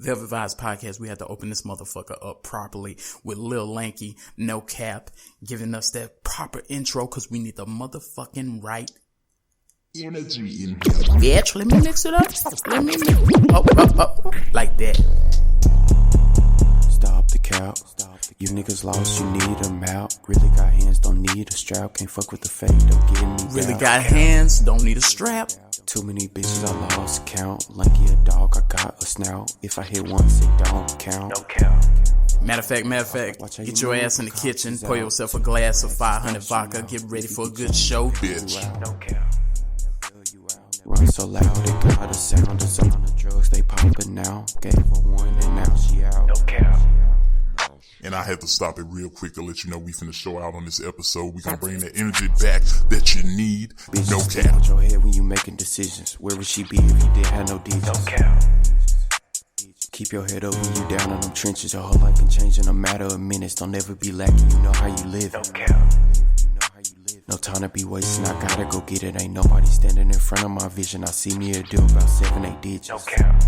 Velvet Vibes Podcast, we had to open this motherfucker up properly with Lil Lanky, no cap, giving us that proper intro because we need the motherfucking right energy in here. Bitch, let me mix it up. Let me mix like that. Stop the cap. You niggas lost, you need them out. Really got hands, don't need a strap. Can't fuck with the fake, don't get me Really out. got hands, don't need a strap. Too many bitches, I lost count. Lanky a dog, I got a snout. If I hit once, it don't count. No count. Matter of fact, get your ass in the kitchen, pour yourself a glass of 500 vodka, get ready for a good show, bitch. No count. Run so loud, it got a sound. It's on the drugs, they poppin' now. Gave her one and now she out. No count. And I had to stop it real quick to let you know we finna show out on this episode. We gonna bring that energy back that you need. Bitch, No stay cap. out your head when you making decisions. Where would she be if you didn't have no digits? No count. Keep your head up when you down in them trenches. Your whole life can change in a matter of minutes. Don't ever be lacking, you know how you live. No count. No time to be wasting, I gotta go get it. Ain't nobody standing in front of my vision. I see me a deal about 7-8 digits. No count.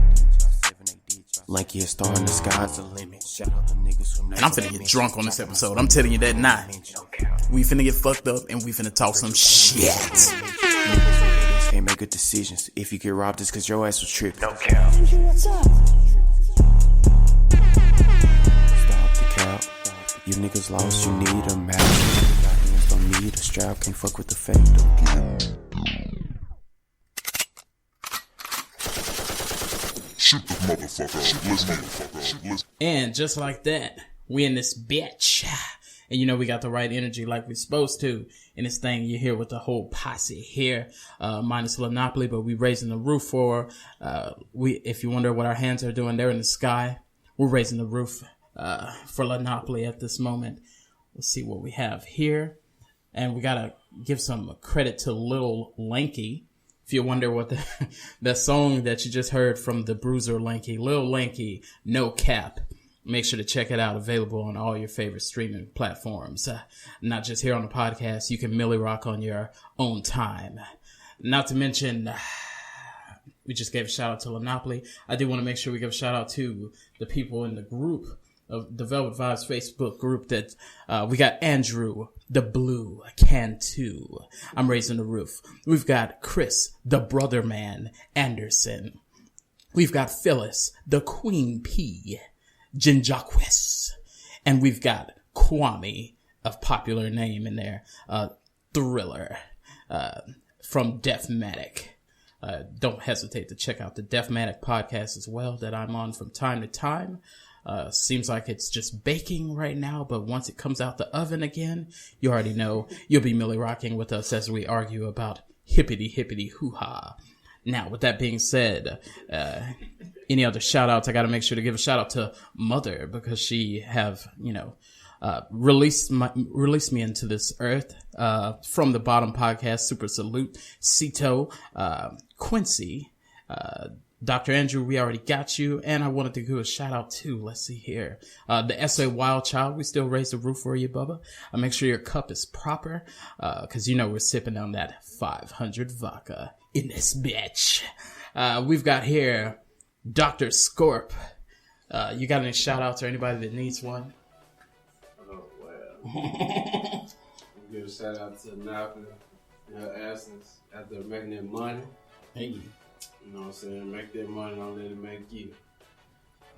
Lanky a star in the sky's the limit. Shout out the niggas who And I'm finna get drunk on this episode. I'm telling you that now. No count. We finna get fucked up and we finna talk some shit. Can't make good decisions. If you get robbed, it's cause your ass was tripping. No count. Stop the cap. You niggas lost, you need them out. Got hands, don't need a strap. Can't fuck with the fake, don't count. Shoot the motherfucker. And just like that, we in this bitch. And you know we got the right energy like we supposed to. In this thing you hear with the whole posse here, minus Lynneopoly, but we raising the roof for, if you wonder what our hands are doing, they're in the sky. We're raising the roof for Lynneopoly at this moment. Let's see what we have here. And we gotta give some credit to Lil Lanky. If you wonder what the song that you just heard from the Bruiser Lanky, Lil Lanky, No Cap. Make sure to check it out. Available on all your favorite streaming platforms. Not just here on the podcast. You can Millie Rock on your own time. Not to mention, we just gave a shout out to Lynneopoly. I do want to make sure we give a shout out to the people in the group of the Velvet Vibes Facebook group that we got Andrew, the Blue Cantu. I'm raising the roof. We've got Chris, the Brother Man Anderson. We've got Phyllis, the Queen P, Jinjaquis, and we've got Kwame, of popular name in there, Thriller, from Deathmatic. Don't hesitate to check out the Deathmatic podcast as well that I'm on from time to time. Seems like it's just baking right now, but once it comes out the oven again, you already know you'll be Millie rocking with us as we argue about hippity hoo-ha. Now, with that being said, any other shout outs? I got to make sure to give a shout out to Mother because she have, released me into this earth, from the bottom podcast. Super salute. Cito, Quincy, Dr. Andrew, we already got you. And I wanted to give a shout out to, let's see here, the SaWildChild. We still raise the roof for you, Bubba. Make sure your cup is proper, cause we're sipping on that 500 vodka in this bitch. We've got here Dr. Scorp. You got any shout outs or anybody that needs one? Oh, well. Give a shout out to Nappy in her absence after making that money. Hey. You know what I'm saying? Make that money, don't let it make you.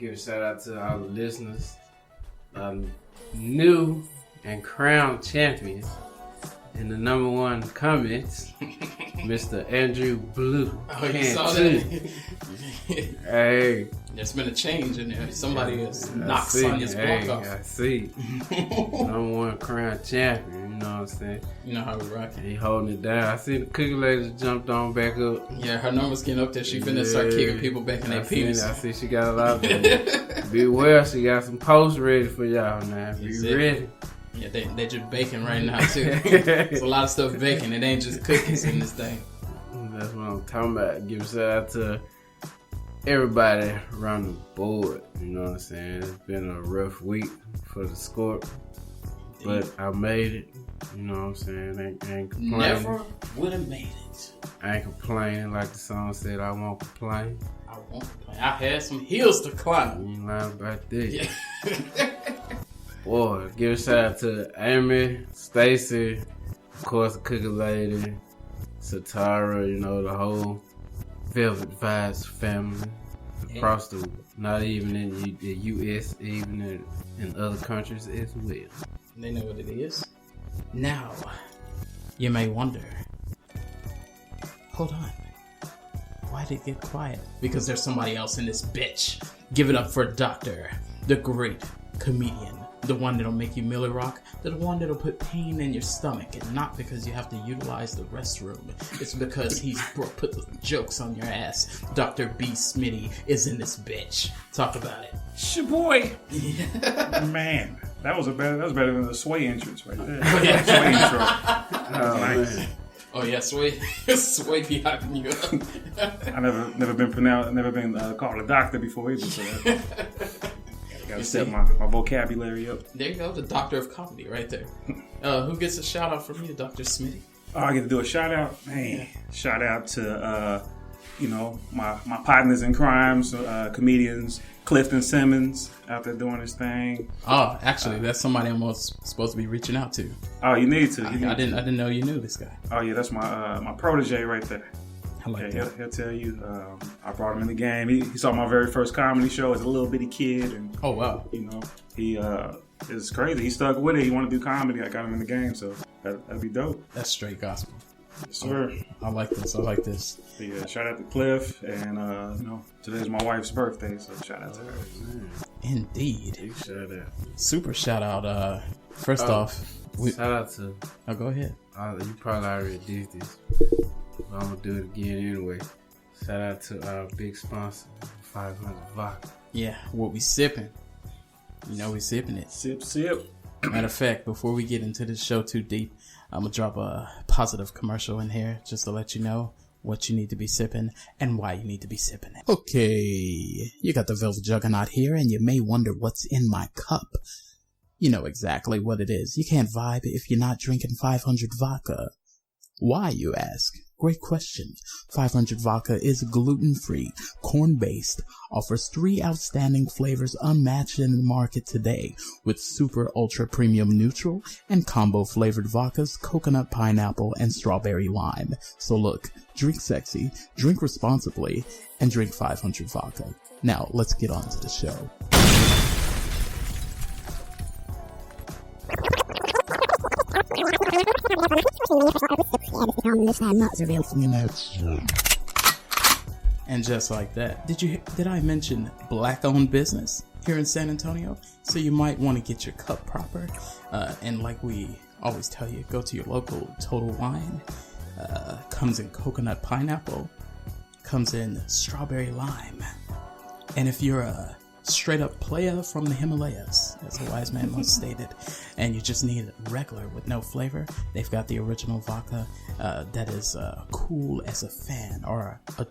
Give a shout out to all the listeners, new and crowned champions, and the number one comments, Mr. Andrew Blue. Oh, you saw that? Hey. There's been a change in there. Somebody has knocked Sonya's block off. I see. Number one crowned champion, you know what I'm saying? You know how we rock it. He holding it down. I see the cookie lady jumped on back up. Yeah, her numbers getting up there. She finna start kicking people back in their penis. I see she got a lot of them. Beware, she got some posts ready for y'all now. Be ready. Yeah, they just baking right now too. There's a lot of stuff baking. It ain't just cookies in this thing. That's what I'm talking about. Give a shout out to everybody around the board. You know what I'm saying? It's been a rough week for the Scorp, but I made it. You know what I'm saying? I ain't complaining. Never would have made it. I ain't complaining like the song said. I won't complain. I won't complain. I had some hills to climb. You ain't lying about that. Yeah. Boy, give a shout out to Amy, Stacy, of course, the cooking lady, Satara, you know, the whole Velvet Vibes family across the, not even in the U.S., even in other countries as well. They know what it is. Now, you may wonder, hold on, why did it get quiet? Because there's somebody else in this bitch. Give it up for Dr. the great comedian. The one that'll make you Millie Rock. The one that'll put pain in your stomach. And not because you have to utilize the restroom. It's because he's put the jokes on your ass. Dr. Bsmitty is in this bitch. Talk about it. It's your boy. Man, that was better than the Sway entrance right there. Oh, yeah. Sway intro. Nice. Man. Oh yeah, Sway be hyping you up. I never been called a doctor before either. So gotta step my vocabulary up. There you go, the doctor of comedy right there. Who gets a shout out from you, Dr. Smitty? Oh, I get to do a shout out, man. Shout out to my partners in crimes, comedians, Clifton Simmons out there doing his thing. Oh, actually, that's somebody I'm supposed to be reaching out to. Oh, you need to. I didn't know you knew this guy. Oh yeah, that's my protege right there. I like that. He'll tell you. I brought him in the game. He saw my very first comedy show as a little bitty kid, and Oh wow, he is crazy. He stuck with it. He wanted to do comedy. I got him in the game, so that'd be dope. that's straight gospel. Yes, sir. I like this. But yeah, shout out to Cliff, and today's my wife's birthday, so shout out to her. Indeed. Big shout out. Super shout out. First off, Shout out to, oh, go ahead. you probably already did this, but I'm going to do it again anyway. Shout out to our big sponsor, 500 Vodka. Yeah, what we sipping? You know we sipping it. Sip. Matter of fact, before we get into this show too deep, I'm gonna drop a positive commercial in here just to let you know what you need to be sipping and why you need to be sipping it. Okay, you got the Velvet Juggernaut here, and you may wonder what's in my cup. You know exactly what it is. You can't vibe if you're not drinking 500 vodka. Why, you ask? Great question. 500 Vodka is gluten-free, corn-based, offers 3 outstanding flavors unmatched in the market today, with super ultra premium neutral and combo flavored vodkas, coconut, pineapple, and strawberry lime. So look, drink sexy, drink responsibly, and drink 500 Vodka. Now, let's get on to the show. And just like that, did I mention black-owned business here in San Antonio? So you might want to get your cup proper. And like we always tell you, go to your local Total Wine. Comes in coconut pineapple. Comes in strawberry lime. And if you're a straight up playa from the Himalayas, as a wise man once stated, and you just need regular with no flavor, they've got the original vodka that is cool as a fan, or a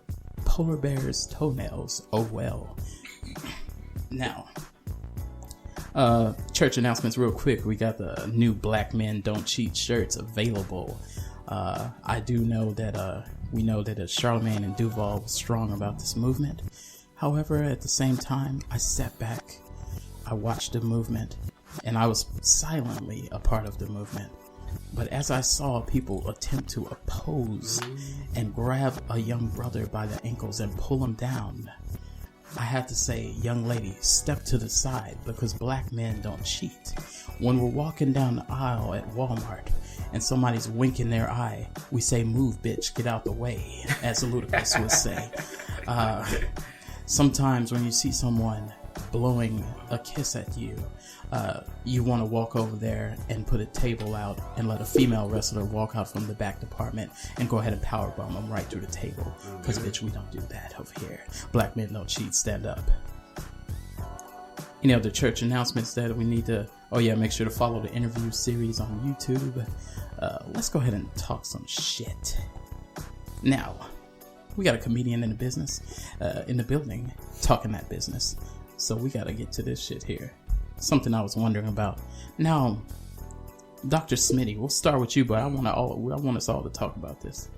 polar bear's toenails. Oh well. Now, church announcements real quick. We got the new Black Men Don't Cheat shirts available. I do know that we know that Charlemagne and Duval was strong about this movement. However, at the same time, I sat back, I watched the movement, and I was silently a part of the movement. But as I saw people attempt to oppose and grab a young brother by the ankles and pull him down, I had to say, young lady, step to the side, because black men don't cheat. When we're walking down the aisle at Walmart and somebody's winking their eye, we say, move, bitch, get out the way, as Lopez would say. Sometimes when you see someone blowing a kiss at you, you want to walk over there and put a table out and let a female wrestler walk out from the back department and go ahead and powerbomb them right through the table. Because, bitch, we don't do that over here. Black men don't cheat. Stand up. Any other church announcements that we need to... Oh, yeah, make sure to follow the interview series on YouTube. Let's go ahead and talk some shit. Now... we got a comedian in the business, in the building, talking that business. So we got to get to this shit here. Something I was wondering about. Now, Dr. Smitty, we'll start with you, but I want us all to talk about this.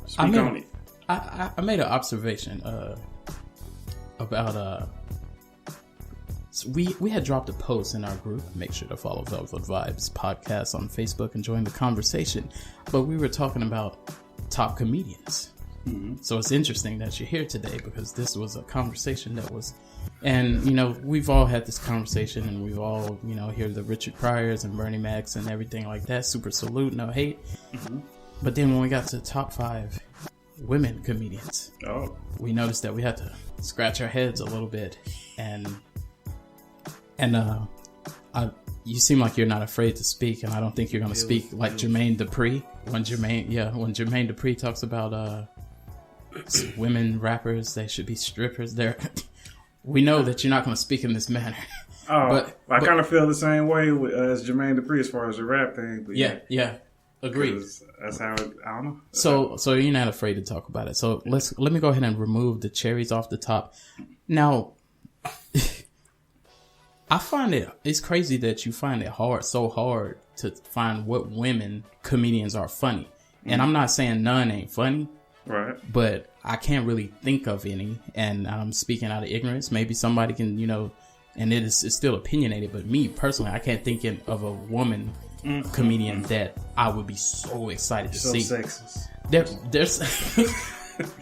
Speak on it. I made an observation about so we had dropped a post in our group. Make sure to follow Velvet Vibes podcast on Facebook and join the conversation. But we were talking about top comedians. Mm-hmm. So it's interesting that you're here today because this was a conversation that was, and we've all had this conversation and we've all hear the Richard Pryors and Bernie Macs and everything like that. Super salute, no hate. Mm-hmm. But then when we got to the top 5 women comedians, we noticed that we had to scratch our heads a little bit, and you seem like you're not afraid to speak, and I don't think you're going to speak like Jermaine Dupri when Jermaine Dupri talks about women rappers, they should be strippers. We know that you're not going to speak in this manner. But I kind of feel the same way as Jermaine Dupri as far as the rap thing. But yeah. Agreed. That's how I don't know. So you're not afraid to talk about it. So let me go ahead and remove the cherries off the top. Now, I find it's crazy that you find it so hard to find what women comedians are funny. And I'm not saying none ain't funny. Right. But I can't really think of any, and I'm speaking out of ignorance. Maybe somebody can, and it's still opinionated, but me personally, I can't think of a woman comedian that I would be so excited to see. So sexist. There's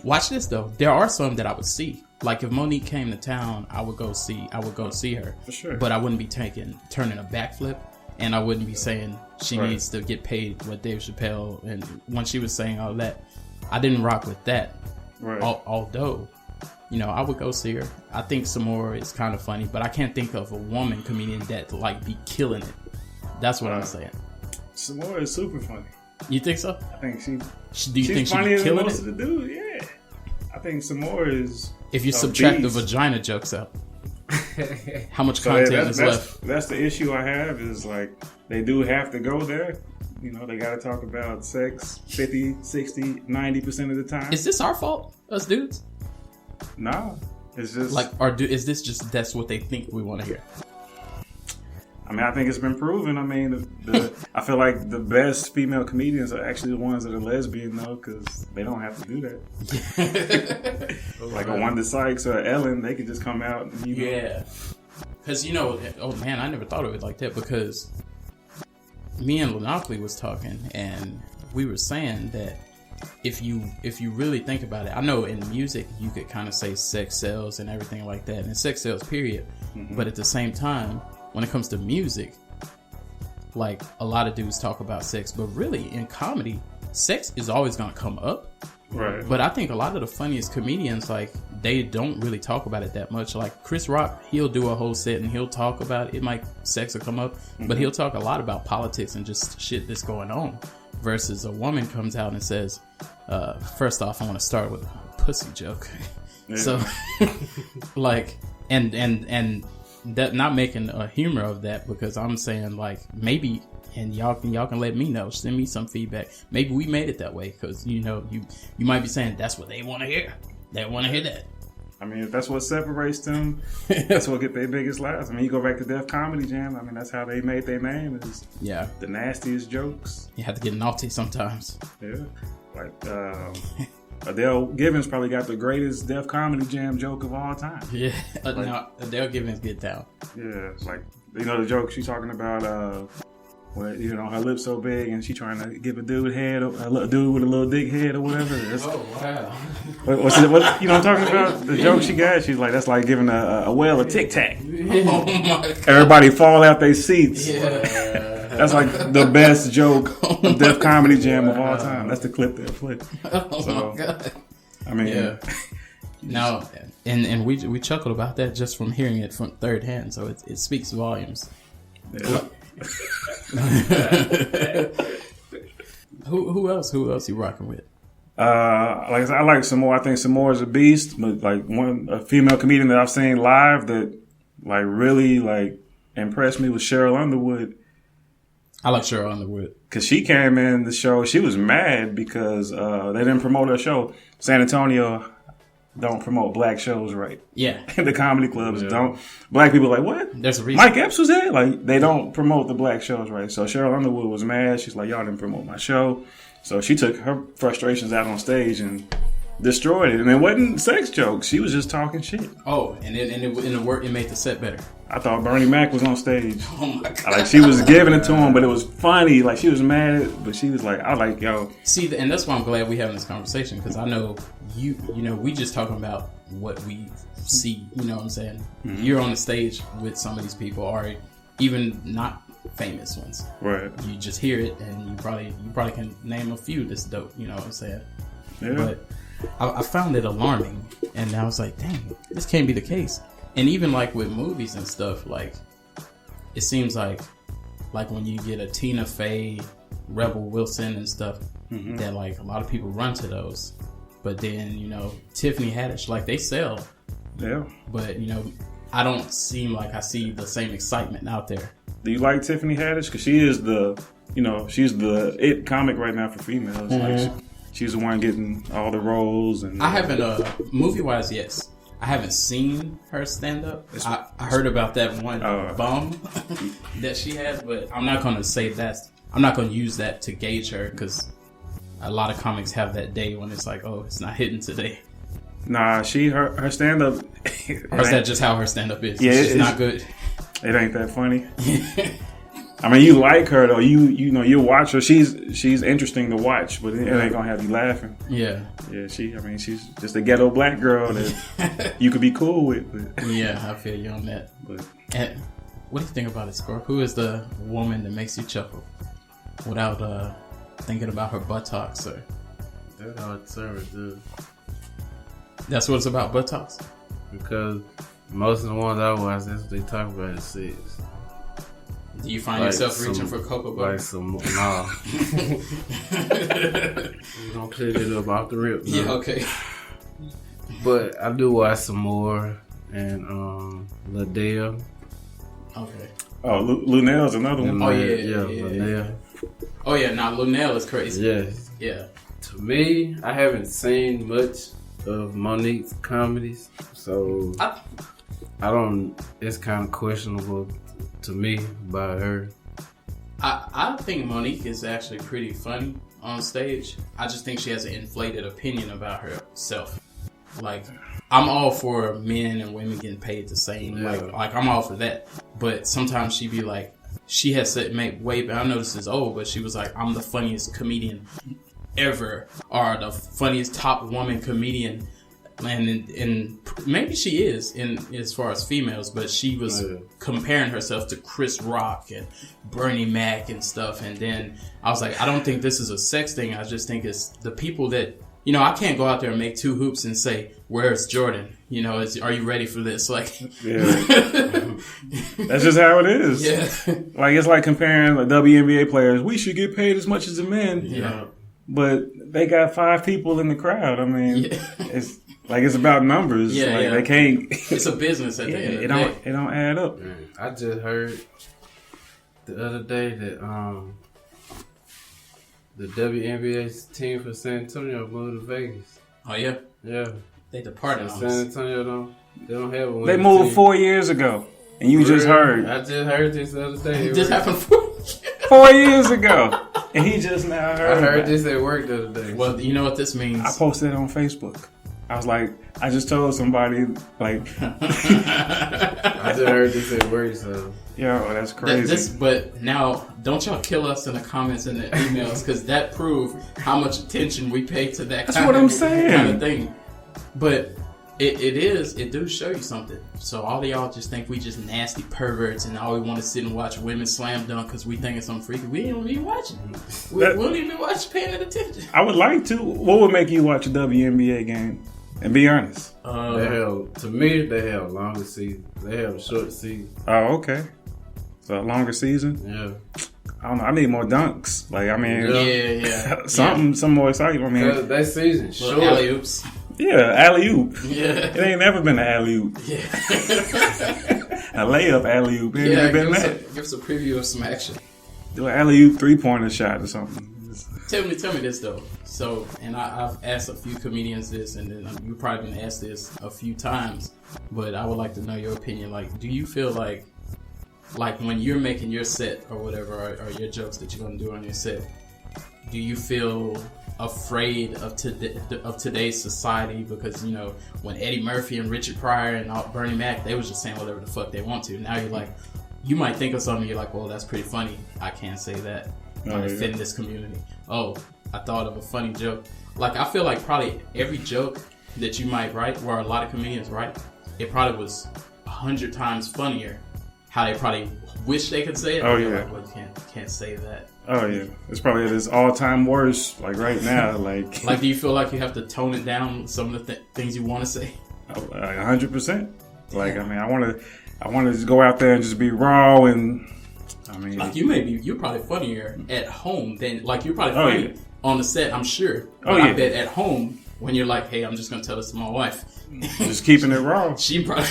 watch this though. There are some that I would see. Like if Monique came to town, I would go see her. For sure. But I wouldn't be turning a backflip, and I wouldn't be saying she needs to get paid what Dave Chappelle. And when she was saying all that, I didn't rock with that. Right. Although, I would go see her. I think Samora is kind of funny, but I can't think of a woman comedian that be killing it. That's what I'm saying. Samora is super funny. You think so? I think she's funnier than most it? of the dudes. Yeah, I think Samora is. If you subtract the vagina jokes out, how much content is left? That's the issue I have. Is like they do have to go there. They got to talk about sex 50, 60, 90% of the time. Is this our fault, us dudes? No, it's just is this just that's what they think we want to hear? I mean, I think it's been proven. I mean, I feel like the best female comedians are actually the ones that are lesbian, though, because they don't have to do that. Like a Wanda Sykes or Ellen, they could just come out and, Yeah. Because, oh man, I never thought of it like that, because me and Lynneopoly was talking, and we were saying that if you really think about it, I know in music you could kind of say sex sells and everything like that, and sex sells, period. Mm-hmm. But at the same time, when it comes to music, like a lot of dudes talk about sex, but really in comedy, sex is always going to come up. Right. But I think a lot of the funniest comedians, like, they don't really talk about it that much. Like Chris Rock, he'll do a whole set and he'll talk about it. Sex will come up, but he'll talk a lot about politics and just shit that's going on. Versus a woman comes out and says, first off, I want to start with a pussy joke. Yeah. So, like, and that, not making a humor of that, because I'm saying, like, maybe, and y'all can let me know, send me some feedback. Maybe we made it that way, because you might be saying that's what they want to hear. They want to hear that. I mean, if that's what separates them, that's what get their biggest laughs. I mean, you go back to Def Comedy Jam. I mean, that's how they made their name. Is the nastiest jokes. You have to get naughty sometimes. Yeah, like Adele Givens probably got the greatest Def Comedy Jam joke of all time. Yeah, now Adele Givens get down. Yeah, like the joke she's talking about. Where, her lips so big and she trying to give a dude head, a dude with a little dick head or whatever. Wow. What I'm talking about? The joke she got, she's like, that's like giving a whale a Tic Tac. Oh my God. Everybody fall out their seats. Yeah. That's like the best joke of Def Comedy Jam of all time. That's the clip they'll play. Oh my God. I mean. Yeah. Now, and we chuckled about that just from hearing it from third hand, so it speaks volumes. Yeah. Who else you rocking with? Like I said, I like Samora. I think Samora is a beast, but like a female comedian that I've seen live that like really like impressed me was Cheryl Underwood. I like Cheryl Underwood because she came in the show. She was mad because they didn't promote her show. San Antonio don't promote black shows right. Yeah. The comedy clubs don't. Black people are like, what? There's a reason. Mike Epps was there? Like, they don't promote the black shows right. So Cheryl Underwood was mad. She's like, y'all didn't promote my show. So she took her frustrations out on stage and destroyed it. And it wasn't sex jokes. She was just talking shit. Oh, and it made the set better. I thought Bernie Mac was on stage. Oh my god! Like she was giving it to him, but it was funny. Like she was mad, but she was like, "I like yo." See, and that's why I'm glad we having this conversation because I know you know, we just talking about what we see. You know what I'm saying? Mm-hmm. You're on the stage with some of these people, or even not famous ones. Right. You just hear it, and you probably can name a few that's dope. You know what I'm saying? Yeah. But I found it alarming, and I was like, "Dang, this can't be the case." And even like with movies and stuff, like it seems like when you get a Tina Fey, Rebel Wilson and stuff, that like a lot of people run to those. But then, you know, Tiffany Haddish, like they sell. Yeah. But, you know, I don't seem like I see the same excitement out there. Do you like Tiffany Haddish? Because she is she's the it comic right now for females. Like she's the one getting all the roles. And I haven't, movie-wise, yes. I haven't seen her stand up. I heard about that one bum that she has, but I'm not going to say that. I'm not going to use that to gauge her because a lot of comics have that day when it's like, oh, it's not hitting today. Nah, her stand up. Or is that just how her stand up is? Yeah, it's not good. It ain't that funny. I mean, you like her though. You know you watch her. She's interesting to watch, but it ain't gonna have you laughing. Yeah. Yeah. She's just a ghetto black girl that you could be cool with. But. Yeah, I feel you on that. But and what do you think about it, Scorp? Who is the woman that makes you chuckle without thinking about her buttocks? Or that's how it's served, dude. That's what it's about, buttocks. Because most of the ones I watch, that's what they talk about is sex. Do you find yourself reaching for cocoa butter? Like some, nah. We don't clear it up off the rip. No. Yeah, okay. But I do watch some more, and Liddell. Okay. Oh, Lunel's another one. Oh yeah, Linnell. Oh yeah, now Linnell is crazy. Yes. Yeah. To me, I haven't seen much of Monique's comedies, so I don't. It's kind of questionable to me about her. I think Monique is actually pretty funny on stage. I just think she has an inflated opinion about herself. Like, I'm all for men and women getting paid the same. Yeah. Like I'm all for that. But sometimes she be like, she has said, I know this is old, but she was like, I'm the funniest comedian ever, or the funniest top woman comedian. And maybe she is in as far as females, but she was comparing herself to Chris Rock and Bernie Mac and stuff. And then I was like, I don't think this is a sex thing. I just think it's the people that, you know, I can't go out there and make two hoops and say, where's Jordan? You know, are you ready for this? Like, yeah. That's just how it is. Yeah. Like, it's like comparing the WNBA players. We should get paid as much as the men. Yeah. But they got 5 people in the crowd. I mean, it's about numbers. Yeah, like, they can't. It's a business at the end of the day. It don't add up. I just heard the other day that the WNBA's team for San Antonio moved to Vegas. Oh yeah, yeah. They departed. San Antonio don't have a. They moved team. 4 years ago, and you just heard. I just heard this the other day. It just happened 4 years ago, and he just now heard. I heard this at work the other day. Well, you know what this means. I posted it on Facebook. I was like, I just told somebody, like, I just heard this at work, so. Yo, that's crazy. But now, don't y'all kill us in the comments and the emails, because that proved how much attention we pay to that kind of thing. But it do show you something. So all of y'all just think we just nasty perverts and all we want to sit and watch women slam dunk because we think it's something freaky. We don't even watch it. We don't even watch paying attention. I would like to. What would make you watch a WNBA game? And be honest. To me, they have a longer season. They have a short season. Oh, okay. So a longer season? Yeah. I don't know. I need more dunks. Like, I mean, yeah. some more excitement. I mean, that season, short. Alley oops. Yeah, alley oop. Yeah. It ain't never been an alley oop. Yeah. A layup alley oop. It ain't been that. Give us a preview of some action. Do an alley oop 3-pointer shot or something. Tell me this though. So, and I've asked a few comedians this, and then you've probably been asked this a few times, but I would like to know your opinion. Like, do you feel like when you're making your set or whatever, or your jokes that you're gonna do on your set, do you feel afraid of today's society because, you know, when Eddie Murphy and Richard Pryor and Bernie Mac, they was just saying whatever the fuck they want to. Now you're like, you might think of something, you're like, well, that's pretty funny. I can't say that. I offend this community. Oh, I thought of a funny joke. Like, I feel like probably every joke that you might write, where a lot of comedians write, it probably was 100 times funnier. How they probably wish they could say it. Oh, yeah. Like, well, you can't say that. Oh, yeah. It's probably at its all-time worst, like, right now. Like, do you feel like you have to tone it down, some of the things you want to say? 100%. Like, I mean, I want to just go out there and just be raw and, I mean... Like, you're probably funnier at home than, like, you're probably funny on the set, I'm sure. But I bet at home, when you're like, hey, I'm just going to tell this to my wife. Just keeping it raw. She probably...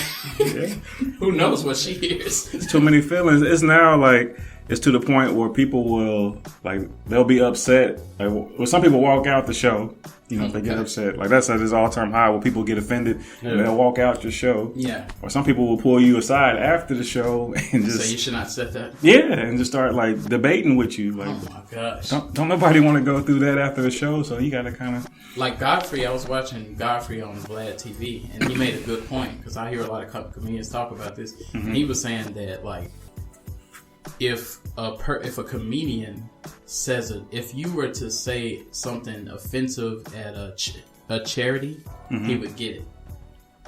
Who knows what she hears? It's too many feelings. It's now, like... It's to the point where people will, like, they'll be upset. Like, well, some people walk out the show, you know, if they get upset. Like, that's at its all-time high where people get offended and they'll walk out your show. Yeah. Or some people will pull you aside after the show and just... So you should not set that? Yeah, and just start, like, debating with you. Like, oh, my gosh. Don't nobody want to go through that after the show, so you got to kind of... Like Godfrey, I was watching Godfrey on Vlad TV, and he made a good point, because I hear a lot of comedians talk about this, and he was saying that, like, if a comedian says it, if you were to say something offensive at a charity, he would get it.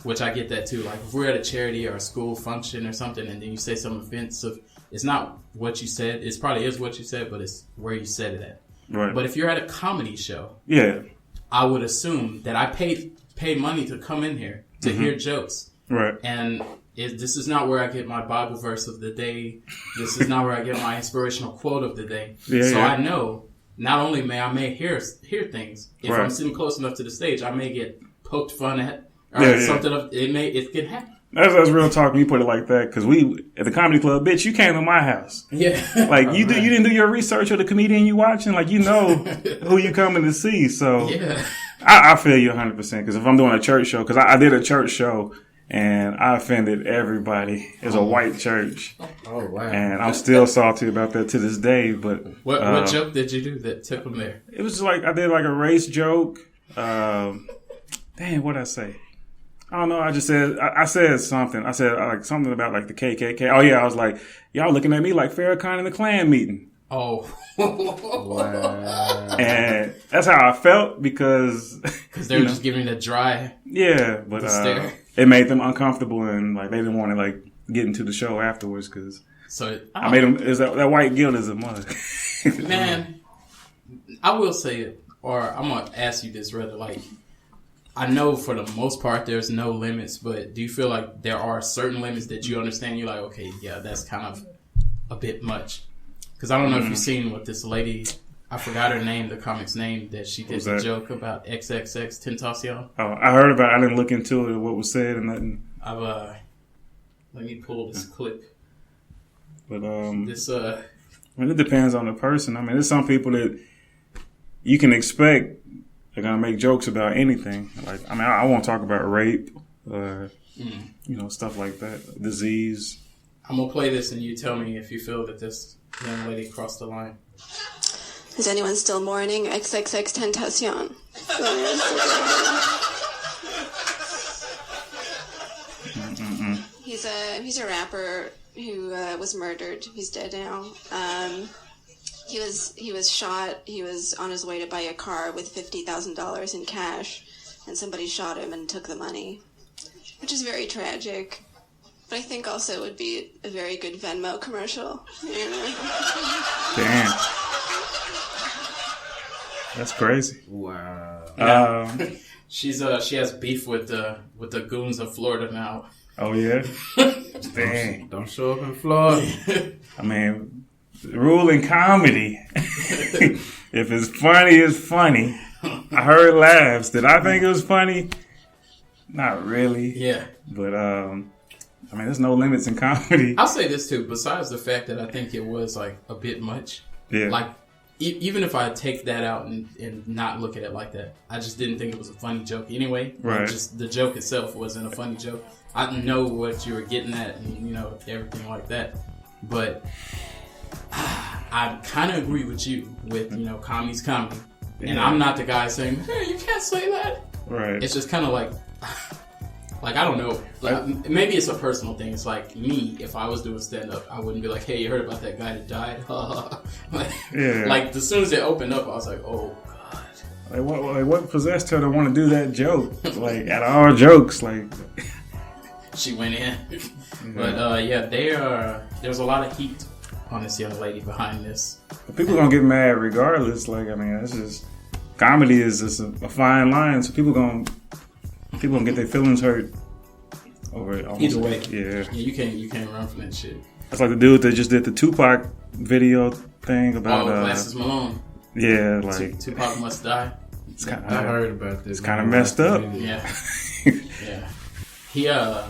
Which I get that too. Like if we're at a charity or a school function or something, and then you say something offensive, it's not what you said. It probably is what you said, but it's where you said it at. Right. But if you're at a comedy show, I would assume that I paid money to come in here to hear jokes. Right. And this is not where I get my Bible verse of the day. This is not where I get my inspirational quote of the day. I know not only may hear things, if I'm sitting close enough to the stage, I may get poked fun at or something. It can happen. That's real talk when you put it like that. Because we at the comedy club, bitch, you came to my house. Yeah, like you didn't do your research of the comedian you watching. Like you know who you coming to see. So I feel you 100%. Because if I'm doing a church show, because I did a church show. And I offended everybody. It's a white church. Oh, wow. And I'm still salty about that to this day. But what joke did you do that took them there? It was like, I did like a race joke. Dang, what'd I say? I don't know. I said something. I said like something about like the KKK. Oh, yeah. I was like, y'all looking at me like Farrakhan in the Klan meeting. Oh. Wow. And that's how I felt because they were just giving it a dry. Yeah, but it made them uncomfortable and like they didn't want to like get into the show afterwards because I made them. Is that white guilt is a mother? Man, I will say it, or I'm gonna ask you this rather. Like, I know for the most part there's no limits, but do you feel like there are certain limits that you understand? You're like, okay, yeah, that's kind of a bit much. Because I don't know if you've seen what this lady, I forgot her name, the comic's name, that she did a joke about xxxtentacion. Oh, I heard about it. I didn't look into it, what was said and nothing. Let me pull this clip. But, I mean, it depends on the person. I mean, there's some people that you can expect they're going to make jokes about anything. Like, I mean, I won't talk about rape, you know, stuff like that, disease. I'm going to play this and you tell me if you feel that this young lady crossed the line. Is anyone still mourning xxxtentacion? He's a rapper who was murdered. He's dead now. He was shot. He was on his way to buy a car with $50,000 in cash, and somebody shot him and took the money, which is very tragic. But I think also it would be a very good Venmo commercial. You know? Damn. That's crazy. Wow. She has beef with the goons of Florida now. Oh yeah. Dang. Don't show up in Florida. I mean, the rule in comedy: if it's funny, it's funny. I heard laughs. Did I think it was funny? Not really. Yeah. But I mean, there's no limits in comedy. I'll say this too. Besides the fact that I think it was like a bit much. Yeah. Like, even if I take that out and not look at it like that, I just didn't think it was a funny joke anyway. Right. Like, just the joke itself wasn't a funny joke. I know what you were getting at and, you know, everything like that. But I kind of agree with you with, you know, comedy's comedy. And I'm not the guy saying, hey, you can't say that. Right. It's just kind of like I don't know. Like, maybe it's a personal thing. It's like me, if I was doing stand-up, I wouldn't be like, hey, you heard about that guy that died? Like, as soon as it opened up, I was like, oh, God. Like, what possessed her to want to do that joke? Like, out of all jokes, like... She went in. But, yeah, there's a lot of heat on this young lady behind this. But people gonna get mad regardless. Like, I mean, that's just... Comedy is just a fine line, so people gonna get their feelings hurt over it. Either way. Yeah, you can't run from that shit. That's like the dude that just did the Tupac video thing about Glasses Malone. Yeah, like Tupac must die. It's kind I heard about this. It's kind of messed up. Yeah. Yeah. He I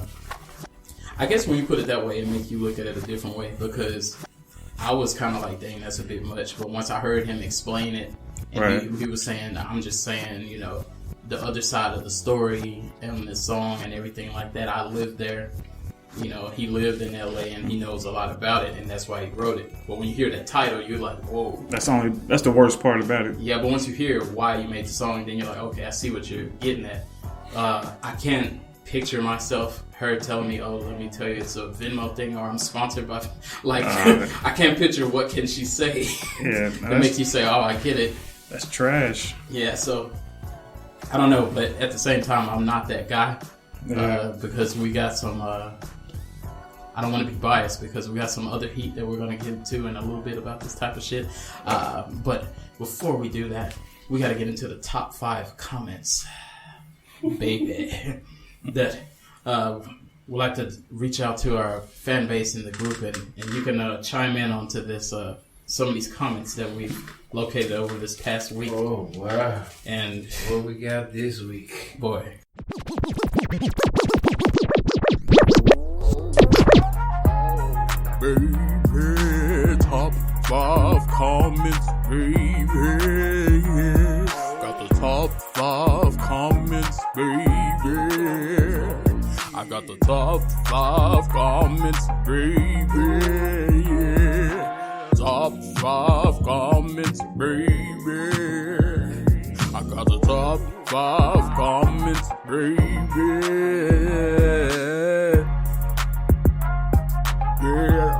guess when you put it that way, it makes you look at it a different way, because I was kind of like, dang, that's a bit much. But once I heard him explain it, and he was saying, I'm just saying, you know, the other side of the story and the song and everything like that. I lived there. You know, he lived in LA and he knows a lot about it, and that's why he wrote it. But when you hear that title, you're like, whoa. That's the worst part about it. Yeah, but once you hear why you made the song, then you're like, okay, I see what you're getting at. I can't picture myself, her telling me, oh, let me tell you, it's a Venmo thing, or I'm sponsored by, like, I can't picture what can she say. Yeah, that makes you say, oh, I get it. That's trash. Yeah, so I don't know, but at the same time, I'm not that guy, because we got some. I don't want to be biased, because we got some other heat that we're going to get into in a little bit about this type of shit. But before we do that, we got to get into the top 5 comments, baby. That we'd like to reach out to our fan base in the group, and you can chime in onto this. Some of these comments that we've located over this past week. Oh, wow. And what we got this week? Boy. Baby, top 5 comments, baby. Got the top 5 comments, baby. I got the top 5 comments, baby. Top 5 comments, baby. I got the top 5 comments, baby. Yeah.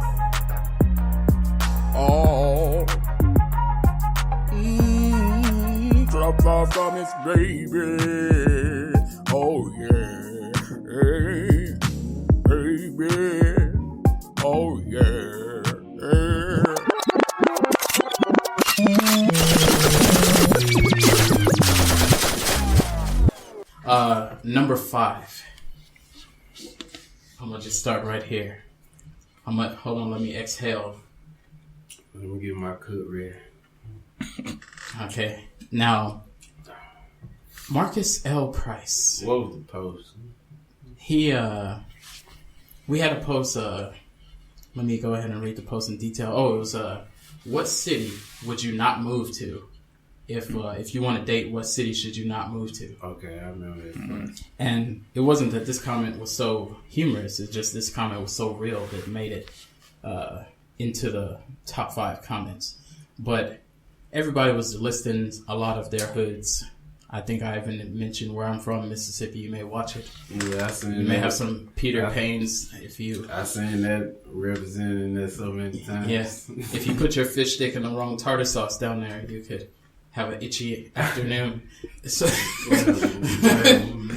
Oh. Top 5 comments, baby. Oh yeah. Hey. Baby. Oh yeah. Hey. Number 5. I'm gonna just start right here. Hold on, let me exhale. Let me get my cook ready. Okay. Now, Marcus L. Price. What was the post? We had a post, let me go ahead and read the post in detail. Oh, it was, what city would you not move to? If you want to date, what city should you not move to? Okay, I remember that. And it wasn't that this comment was so humorous. It's just this comment was so real that it made it into the top 5 comments. But everybody was listing a lot of their hoods. I think I even mentioned where I'm from, Mississippi. You may watch it. Yeah, I seen You may have some Peter Pains if you... I seen that representing that so many times. Yes. If you put your fish stick in the wrong tartar sauce down there, you could have an itchy afternoon. So,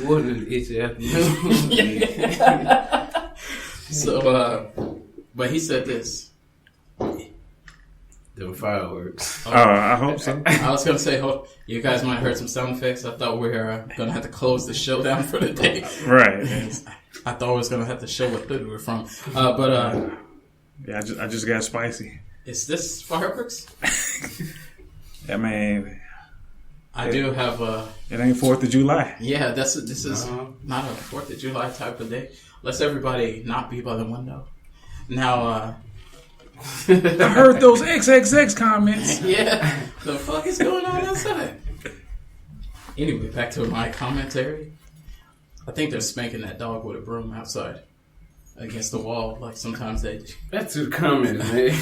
more than an itchy afternoon. So, but he said this. Them fireworks. I hope so. I was going to say, you guys might have heard some sound effects. I thought we were going to have to close the show down for the day. Right. I thought we was going to have to show what hood we were from. Yeah, I just got spicy. Is this fireworks? I mean, I do have it ain't 4th of July. Yeah, this is not a 4th of July type of day. Let's everybody not be by the window. Now, I heard those XXX comments. Yeah, the fuck is going on outside? Anyway, back to my commentary. I think they're spanking that dog with a broom outside against the wall, like sometimes they do. That's who commented, man.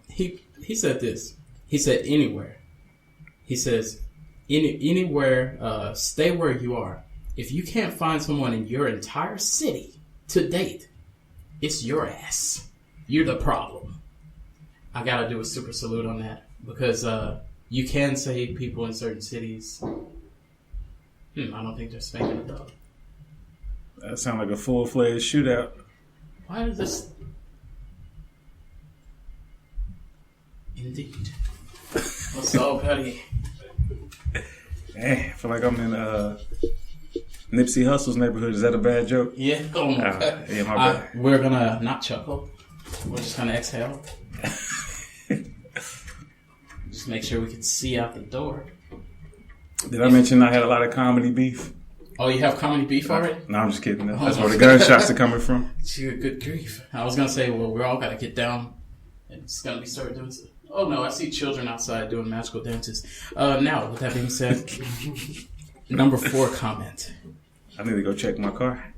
He said this. He said anywhere. He says, anywhere, stay where you are. If you can't find someone in your entire city to date, it's your ass. You're the problem. I gotta do a super salute on that because you can say people in certain cities. I don't think they're spanking a dog. That sounds like a full-fledged shootout. Why is this? Indeed. What's up, buddy? Hey, I feel like I'm in Nipsey Hussle's neighborhood. Is that a bad joke? Yeah. Oh my God. Yeah, my bad. We're gonna not chuckle. We're just gonna exhale. Just make sure we can see out the door. Did I mention I had a lot of comedy beef? Oh, you have comedy beef already? No, I'm just kidding. That's where the gunshots are coming from. Good grief. I was gonna say, well, we're all gotta get down. And it's gonna be started doing. Oh no, I see children outside doing magical dances. Now, with that being said, number 4 comment. I need to go check my car.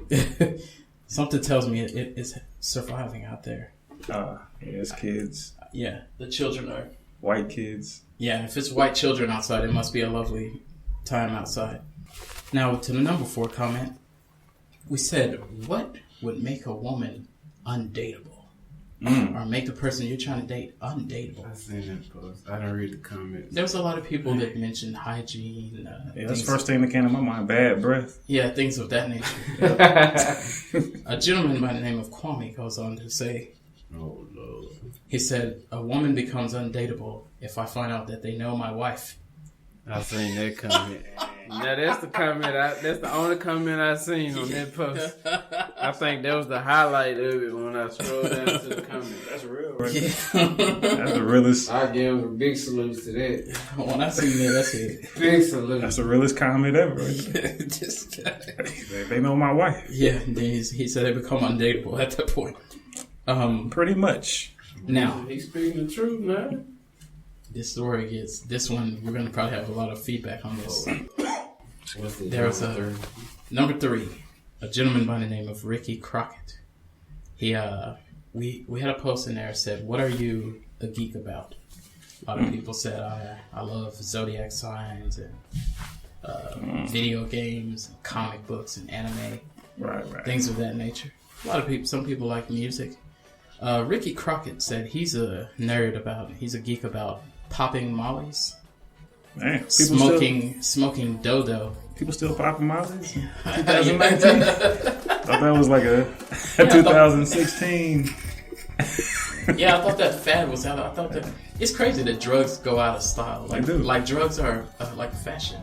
Something tells me it is surviving out there. Yeah, it's kids. Yeah, the children are. White kids. Yeah, if it's white children outside, it must be a lovely time outside. Now, to the number 4 comment, we said, what would make a woman undateable? Or make the person you're trying to date undateable? I seen that post. I didn't read the comments. There was a lot of people that mentioned hygiene. That's the first thing that came to my mind. Bad breath. Yeah, things of that nature. A gentleman by the name of Kwame goes on to say, oh, Lord. He said, a woman becomes undateable if I find out that they know my wife. I seen that comment. Now that's the comment. That's the only comment I seen on that post. I think that was the highlight of it when I scrolled down to the comments. That's real, right? Yeah. That's the realest. I give a big salute to that. When I seen that, that's it. Big salute. That's the realest comment ever. Right? This guy. They know my wife. Yeah, and then he said they become undateable at that point. Pretty much. Now, He's speaking the truth, man. this story gets, this one, we're going to probably have a lot of feedback on this. There's Number 3, a gentleman by the name of Ricky Crockett. He, we had a post in there that said, what are you a geek about? A lot of people said, I love zodiac signs and video games, and comic books, and anime. Right. Things of that nature. A lot of people, some people like music. Ricky Crockett said he's a geek about popping mollies. Man, Smoking dodo. People still popping mollies? 2019? Thought that was like a 2016. Yeah, I thought that fad was out. I thought that it's crazy that drugs go out of style. Like, they do. Like drugs are like fashion.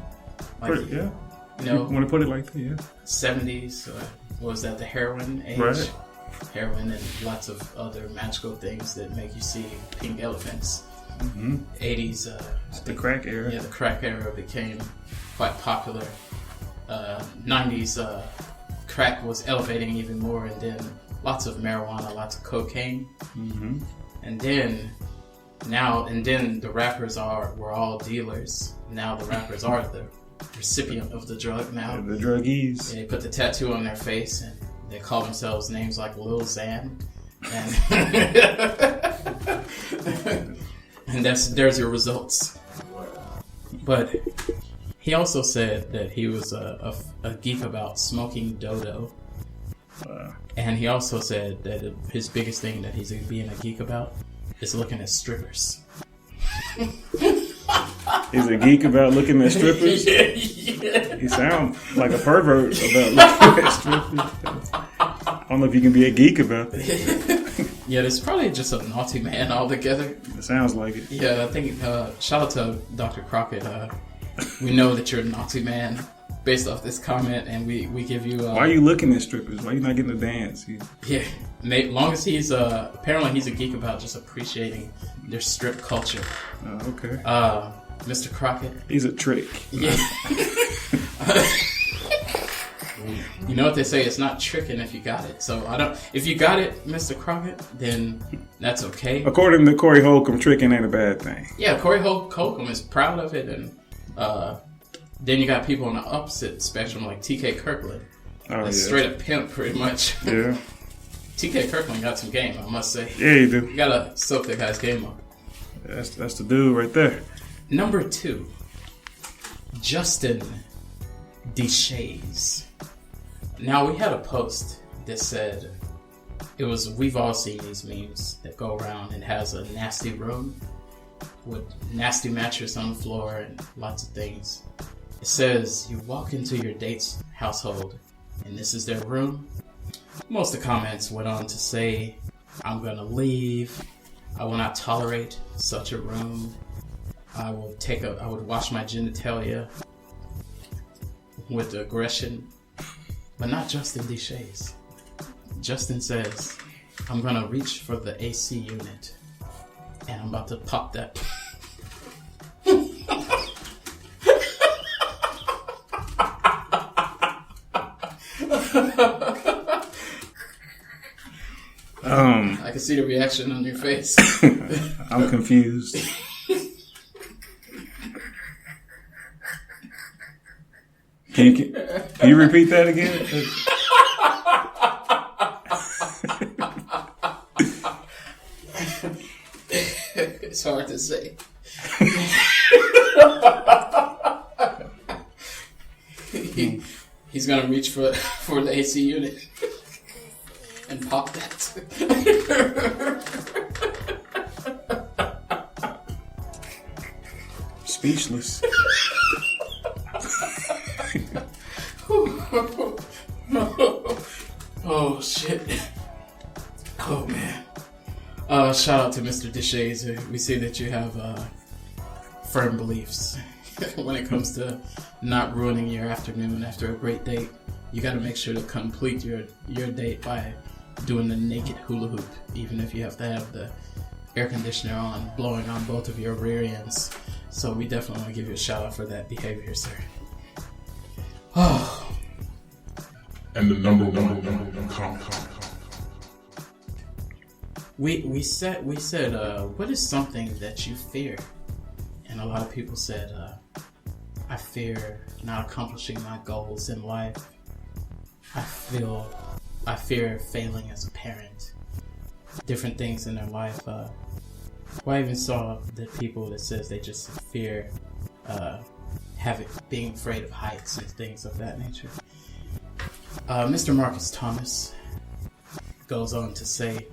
Like, Yeah. You know, want to put it like that, yeah. 70s, what was that, the heroin age? Right. Heroin and lots of other magical things that make you see pink elephants. 80s, The crack era. yeah, the crack era became quite popular. 90s, crack was elevating even more, and then lots of marijuana, lots of cocaine, and then the rappers were all dealers. Now the rappers are the recipient of the drug. Now The druggies. and they put the tattoo on their face, and they call themselves names like Lil Xan, and there's your results. But he also said that he was a geek about smoking dodo. And he also said that his biggest thing that he's being a geek about is looking at strippers. He's a geek about looking at strippers? Yeah. He sounds like a pervert about looking at strippers. I don't know if you can be a geek about that. Yeah, it's probably just a naughty man altogether. It sounds like it. Yeah, I think, shout out to Dr. Crockett. We know that you're a naughty man based off this comment, and we give you... Why are you looking at strippers? Why are you not getting a dance? Yeah, long as he's... apparently he's a geek about just appreciating their strip culture. Oh, okay. Mr. Crockett. He's a trick. Yeah. You know what they say, it's not tricking if you got it. So if you got it, Mr. Crockett, then that's okay. According to Corey Holcomb, tricking ain't a bad thing. Yeah, Corey Holcomb is proud of it, and then you got people on the opposite spectrum like TK Kirkland. That's straight up pimp, pretty much. Yeah. TK Kirkland got some game, I must say. Yeah, you do. You gotta soak that guy's game up. That's the dude right there. Number 2. Justin Deshays. Now, we had a post that said, we've all seen these memes that go around and has a nasty room with nasty mattress on the floor and lots of things. It says, you walk into your date's household and this is their room. Most of the comments went on to say, I'm gonna leave. I will not tolerate such a room. I would wash my genitalia with aggression. But not Justin Deshays. Justin says, I'm gonna reach for the AC unit and I'm about to pop that. I can see the reaction on your face. I'm confused. Can you repeat that again? It's hard to say. He's gonna reach for the AC unit and pop that. Speechless. Oh shit. Oh man. Shout out to Mr. Deshays. We see that you have firm beliefs when it comes to not ruining your afternoon after a great date. You got to make sure to complete your date by doing the naked hula hoop, even if you have to have the air conditioner on, blowing on both of your rear ends. So we definitely want to give you a shout out for that behavior, sir. Oh. And the number one comment. We said what is something that you fear? And a lot of people said, I fear not accomplishing my goals in life. I fear failing as a parent. Different things in their life. Well, I even saw the people that says they just fear being afraid of heights and things of that nature. Mr. Marcus Thomas goes on to say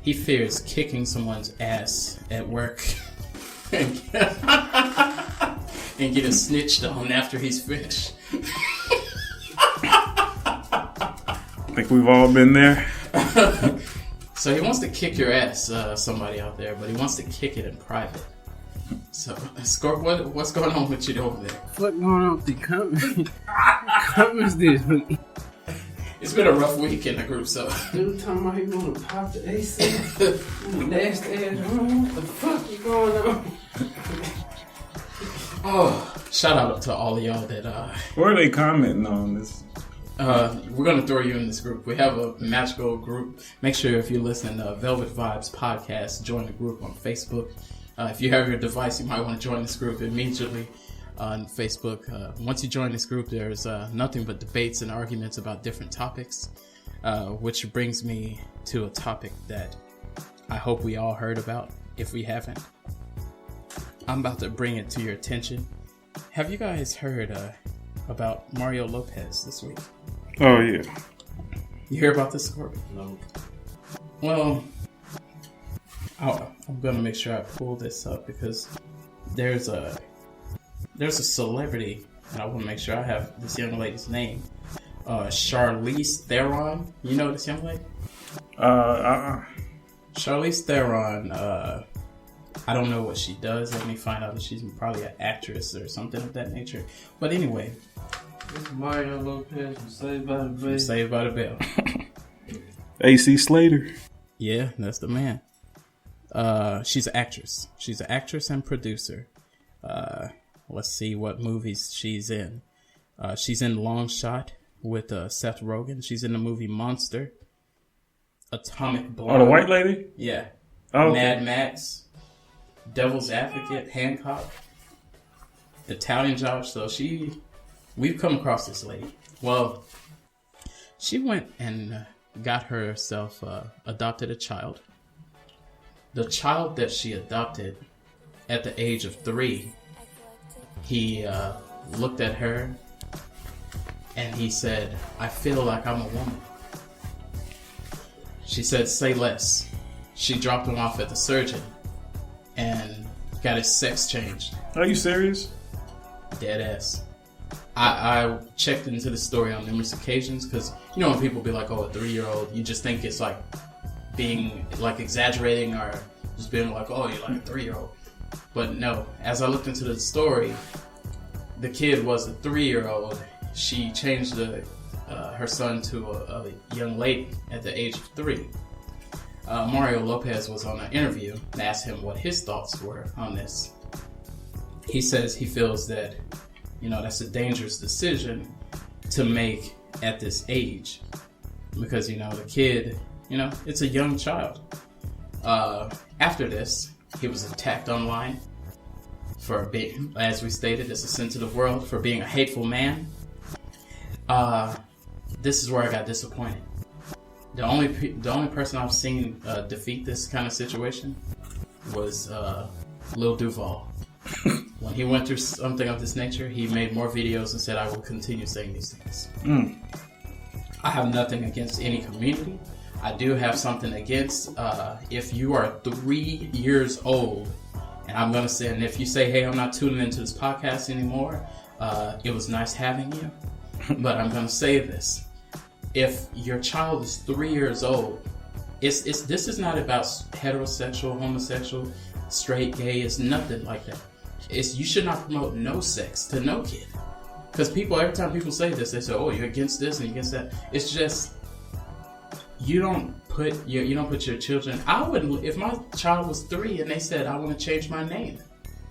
he fears kicking someone's ass at work and getting snitched on after he's finished. I think we've all been there. So he wants to kick your ass, somebody out there, but he wants to kick it in private. So, Scorp, what's going on with you over there? What's going on with the comments? Comments this week. It's been a rough week in the group, so. Dude talking about he wanna pop the AC. Nasty ass room. What the fuck is going on? Oh, shout out to all of y'all that What are they commenting on this? we're gonna throw you in this group. We have a magical group. Make sure if you're listening to Velvet Vibes podcast, join the group on Facebook. If you have your device, you might want to join this group immediately on Facebook. Once you join this group, there's nothing but debates and arguments about different topics, which brings me to a topic that I hope we all heard about. If we haven't, I'm about to bring it to your attention. Have you guys heard about Mario Lopez this week? Oh, yeah. You hear about this, Scorpion? No. Well, I'm gonna make sure I pull this up because there's a celebrity, and I want to make sure I have this young lady's name. Charlize Theron. You know this young lady? Charlize Theron. I don't know what she does. Let me find out that she's probably an actress or something of that nature. But anyway, This is Mario Lopez from Saved by the Bell. Saved by the Bell. AC Slater. Yeah, that's the man. She's an actress. She's an actress and producer. Let's see what movies she's in. She's in Long Shot with Seth Rogen. She's in the movie Monster. Atomic Blonde. Oh, the white lady? Yeah. Oh, okay. Mad Max. Devil's Advocate. Hancock. Italian Job. So we've come across this lady. Well, she went and got herself adopted a child. The child that she adopted at the age of 3, he looked at her and he said, I feel like I'm a woman. She said, say less. She dropped him off at the surgeon and got his sex changed. Are you serious? Dead ass. I checked into the story on numerous occasions because, you know, when people be like, oh, a 3-year-old, you just think it's like being like exaggerating or just being like, oh, you're like a 3-year-old. But no, as I looked into the story, the kid was a 3-year-old. She changed her son to a young lady at the age of 3. Mario Lopez was on an interview and asked him what his thoughts were on this. He says he feels that, you know, that's a dangerous decision to make at this age because, you know, the kid, you know, it's a young child. After this, he was attacked online for being, as we stated, it's a sensitive world, for being a hateful man. This is where I got disappointed. The only person I've seen defeat this kind of situation was Lil Duval. When he went through something of this nature, he made more videos and said, I will continue saying these things. I have nothing against any community. I do have something against if you are 3 years old, and I'm going to say, and if you say, hey, I'm not tuning into this podcast anymore, it was nice having you, but I'm going to say this. If your child is 3 years old, this is not about heterosexual, homosexual, straight, gay. It's nothing like that. You should not promote no sex to no kid. Because every time people say this, they say, oh, you're against this and against that. It's just, you don't put your children. I wouldn't, if my child was 3 and they said, I want to change my name,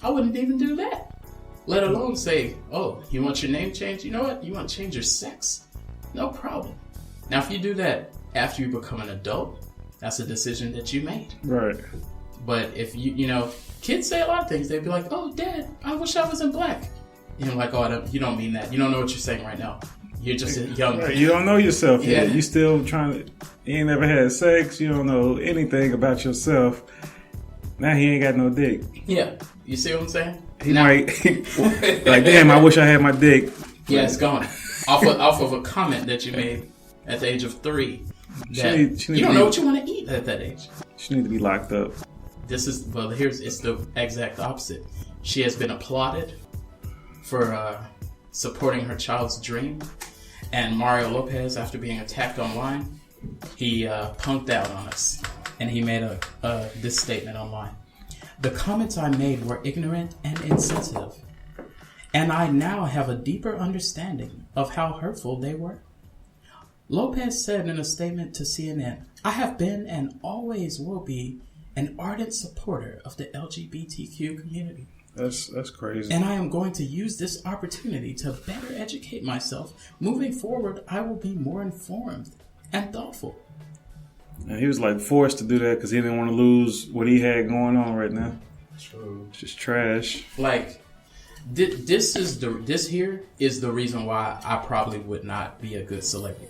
I wouldn't even do that. Let alone say, oh, you want your name changed? You know what? You want to change your sex? No problem. Now, if you do that after you become an adult, that's a decision that you made. Right. But if you know, kids say a lot of things. They'd be like, oh, Dad, I wish I wasn't black. And you're like, oh, you don't mean that. You don't know what you're saying right now. You're just a young man. You don't know yourself yet. Yeah. You still trying to, you ain't never had sex. You don't know anything about yourself. Now he ain't got no dick. Yeah. You see what I'm saying? He might, like, damn, I wish I had my dick. Yeah, it's gone. off of a comment that you made at the age of 3. That you don't know what you want to eat at that age. She need to be locked up. It's the exact opposite. She has been applauded for supporting her child's dream. And Mario Lopez, after being attacked online, he punked out on us. And he made this statement online. The comments I made were ignorant and insensitive. And I now have a deeper understanding of how hurtful they were. Lopez said in a statement to CNN, I have been and always will be an ardent supporter of the LGBTQ community. That's crazy. And I am going to use this opportunity to better educate myself. Moving forward, I will be more informed and thoughtful. And he was like forced to do that because he didn't want to lose what he had going on right now. True. It's just trash. Like, this here is the reason why I probably would not be a good celebrity.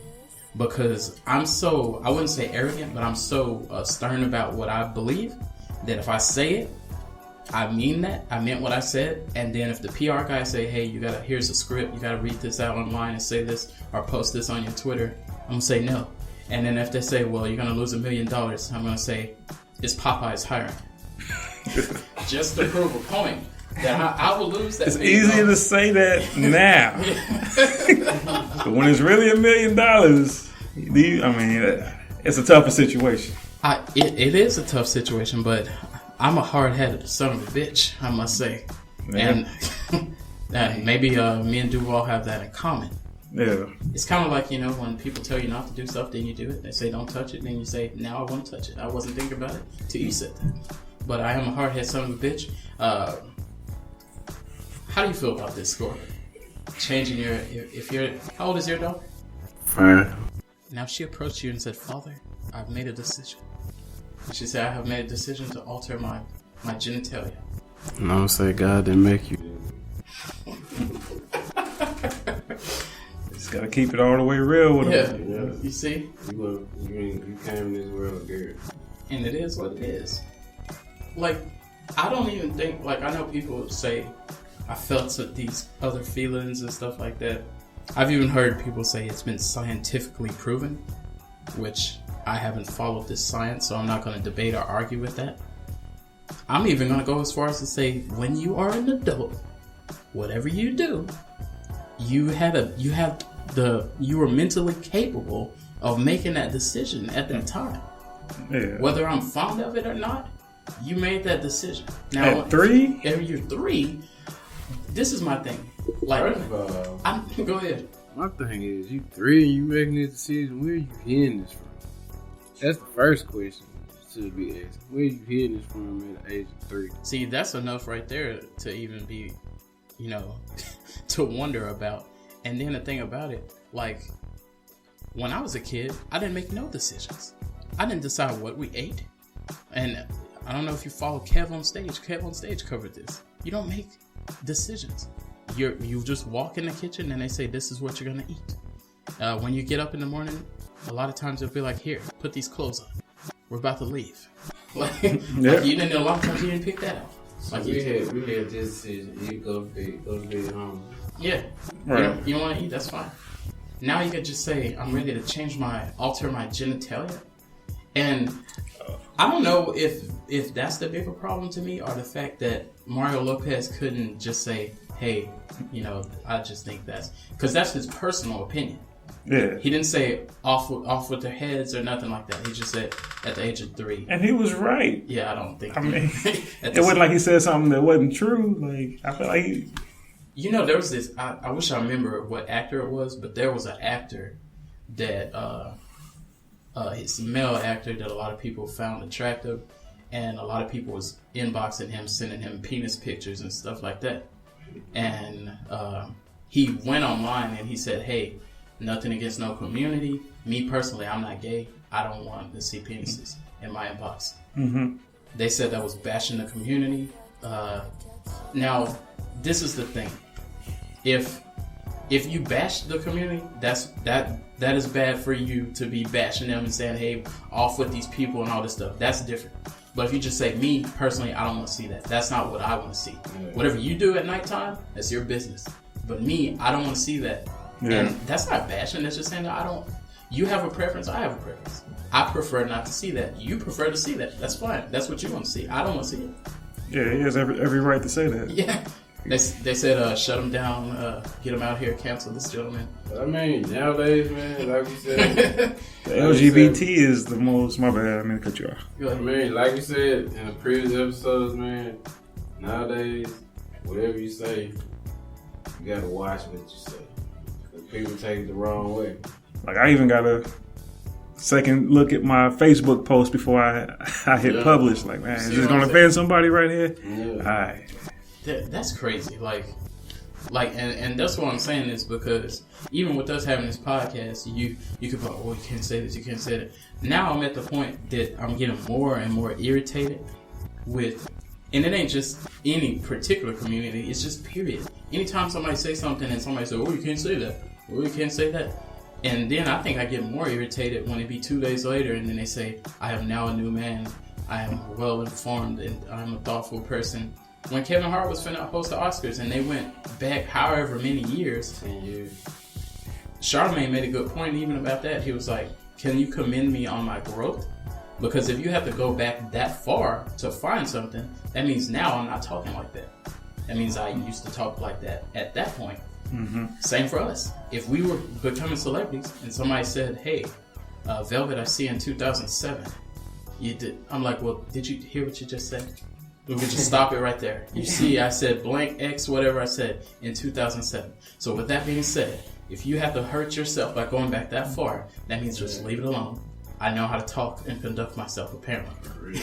Because I'm so, I wouldn't say arrogant, but I'm so stern about what I believe that if I say it, I mean that. I meant what I said. And then if the PR guy say, hey, here's a script, you gotta read this out online and say this or post this on your Twitter, I'm gonna say no. And then if they say, well, you're gonna lose $1 million, I'm gonna say, is Popeye's hiring? Just to prove a point that I will lose that. It's easy to say that now. But when it's really $1 million, it's a tougher situation. It is a tough situation, but I'm a hard-headed son of a bitch, I must say. Yeah. And maybe me and Duval have that in common. Yeah. It's kind of like, when people tell you not to do stuff, then you do it. They say don't touch it, then you say, now I want to touch it. I wasn't thinking about it till you said that. But I am a hard-headed son of a bitch. How do you feel about this, Scorp? Changing how old is your daughter? 5. Now she approached you and said, Father, I've made a decision. She said, I have made a decision to alter my genitalia. And I'm saying God didn't make you. Just gotta keep it all the way real with them. Yeah. You see? You came in this world good. And it is what it is. Like, I don't even think, I know people say, I felt these other feelings and stuff like that. I've even heard people say it's been scientifically proven, which I haven't followed this science, so I'm not going to debate or argue with that. I'm even going to go as far as to say, when you are an adult, whatever you do, you were mentally capable of making that decision at that time. Yeah. Whether I'm fond of it or not, you made that decision. Now, at 3? If you're 3, this is my thing. Like, go ahead. My thing is, you 3 and you making this decision. Where are you hearing this from? That's the first question should be asked. Where are you hearing this from at the age of 3? See, that's enough right there to even be, to wonder about. And then the thing about it, like, when I was a kid, I didn't make no decisions. I didn't decide what we ate. And I don't know if you follow Kev on Stage. Kev on Stage covered this. You don't make decisions. You just walk in the kitchen and they say, this is what you're going to eat. When you get up in the morning, a lot of times they'll be like, here, put these clothes on. We're about to leave. Like you didn't, a lot of times you didn't pick that out. Like we had this decision. You go to bed home. Yeah. Right. You don't want to eat, that's fine. Now you could just say, I'm ready to alter my genitalia. And I don't know if that's the bigger problem to me, or the fact that Mario Lopez couldn't just say, hey, I just think because that's his personal opinion. Yeah. He didn't say off with their heads or nothing like that. He just said at the age of 3. And he was right. Yeah, I don't think. I mean, it wasn't like he said something that wasn't true. Like, I feel like he... there was this, I wish I remember what actor it was, but there was an actor that, he's a male actor that a lot of people found attractive, and a lot of people was inboxing him, sending him penis pictures and stuff like that. And he went online and he said, hey, nothing against no community. Me personally, I'm not gay. I don't want to see penises in my inbox. Mm-hmm. They said that was bashing the community. Now, this is the thing. If you bash the community, that is bad for you to be bashing them and saying, hey, off with these people and all this stuff. That's different. But if you just say, me personally, I don't want to see that. That's not what I want to see. Yeah. Whatever you do at nighttime, that's your business. But me, I don't want to see that. Yeah. And that's not bashing. That's just saying that you have a preference, I have a preference. I prefer not to see that. You prefer to see that. That's fine. That's what you want to see. I don't want to see it. Yeah, he has every right to say that. Yeah. They said, shut him down, get him out here, cancel this gentleman. I mean, nowadays, man, like you said, the LGBT is the most, my bad, I mean to cut you off. I mean, like you said in the previous episodes, man, nowadays, whatever you say, you gotta watch what you say. Because people take it the wrong way. Like, I even got a second look at my Facebook post before I hit publish. Like, man, is this gonna offend somebody right here? Yeah. All right. That's crazy. Like, and that's what I'm saying is because even with us having this podcast, you could go, oh, you can't say this, you can't say that. Now I'm at the point that I'm getting more and more irritated with, and it ain't just any particular community, it's just period. Anytime somebody say something and somebody say, oh, you can't say that, oh, you can't say that. And then I think I get more irritated when it be 2 days later and then they say, I am now a new man, I am well informed, and I'm a thoughtful person. When Kevin Hart was finna host the Oscars and they went back however many years, 10 years, Charlamagne made a good point even about that. He was like, can you commend me on my growth? Because if you have to go back that far to find something, that means now I'm not talking like that. That means I used to talk like that at that point. Mm-hmm. Same for us. If we were becoming celebrities and somebody said, hey, Velvet, I see in 2007, you did. I'm like, well, did you hear what you just said? We could just stop it right there. You see, I said blank X, whatever I said in 2007. So with that being said, if you have to hurt yourself by going back that far, that means just leave it alone. I know how to talk and conduct myself, apparently.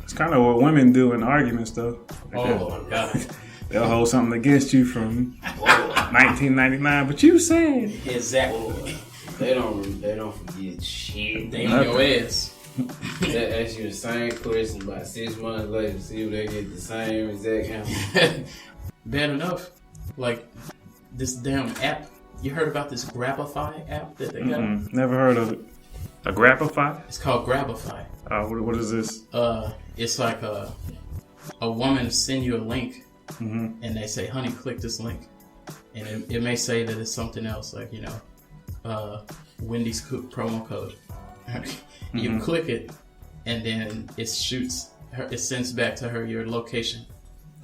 It's kind of what women do in arguments, though. Like my God. They'll hold something against you from 1999, but you said. Exactly. They don't forget shit. They on your ass. They ask you the same question about 6 months later, see if they get the same exact answer. Bad enough. Like, this damn app. You heard about this Grabify app that they got? Never heard of it. A Grabify? It's called Grabify. What is this? It's like a woman send you a link and they say, honey, click this link. And it may say that it's something else, like, Wendy's Cook promo code. You click it, and then it sends back to her your location.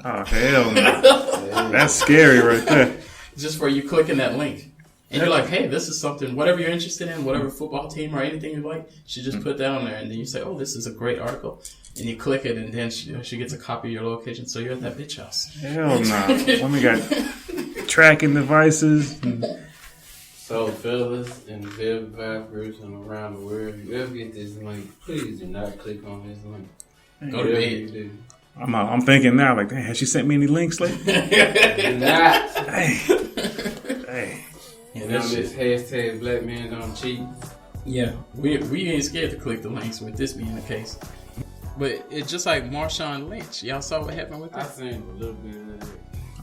Oh, hell no. That's scary right there. Just for you clicking that link. And you're like, hey, this is something, whatever you're interested in, whatever football team or anything you like, she just put that on there. And then you say, oh, this is a great article. And you click it, and then she gets a copy of your location. So you're at that bitch house. Hell no. Women got tracking devices. So, fellas and Velvet Vipers and around the world, if you ever get this link, please do not click on this link. Go to bed. I'm thinking now, like, damn, has she sent me any links lately? Do not. Hey. And on this hashtag Black Men Don't Cheat. Yeah, we ain't scared to click the links with this being the case. But it's just like Marshawn Lynch. Y'all saw what happened with that? I seen a little bit of that.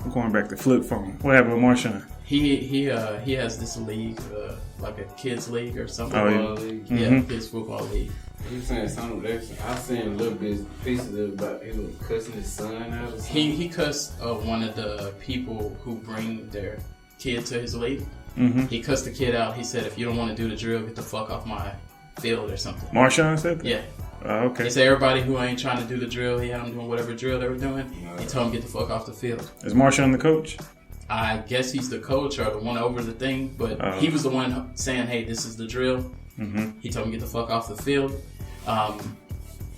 I'm going back to flip phone. What happened with Marshawn? He has this league, like a kids league or something. Oh, yeah. League. Yeah, kids football league. You saying something there? I seen a little bit pieces of it about he was cussing his son out or something. He cussed one of the people who bring their kid to his league. He cussed the kid out. He said, if you don't want to do the drill, get the fuck off my field or something. Marshawn said that? Yeah. Okay. He said everybody who ain't trying to do the drill, he had them doing whatever drill they were doing. He told them get the fuck off the field. Is Marshawn the coach? I guess he's the coach or the one over the thing, but he was the one saying, hey, this is the drill. He told him get the fuck off the field.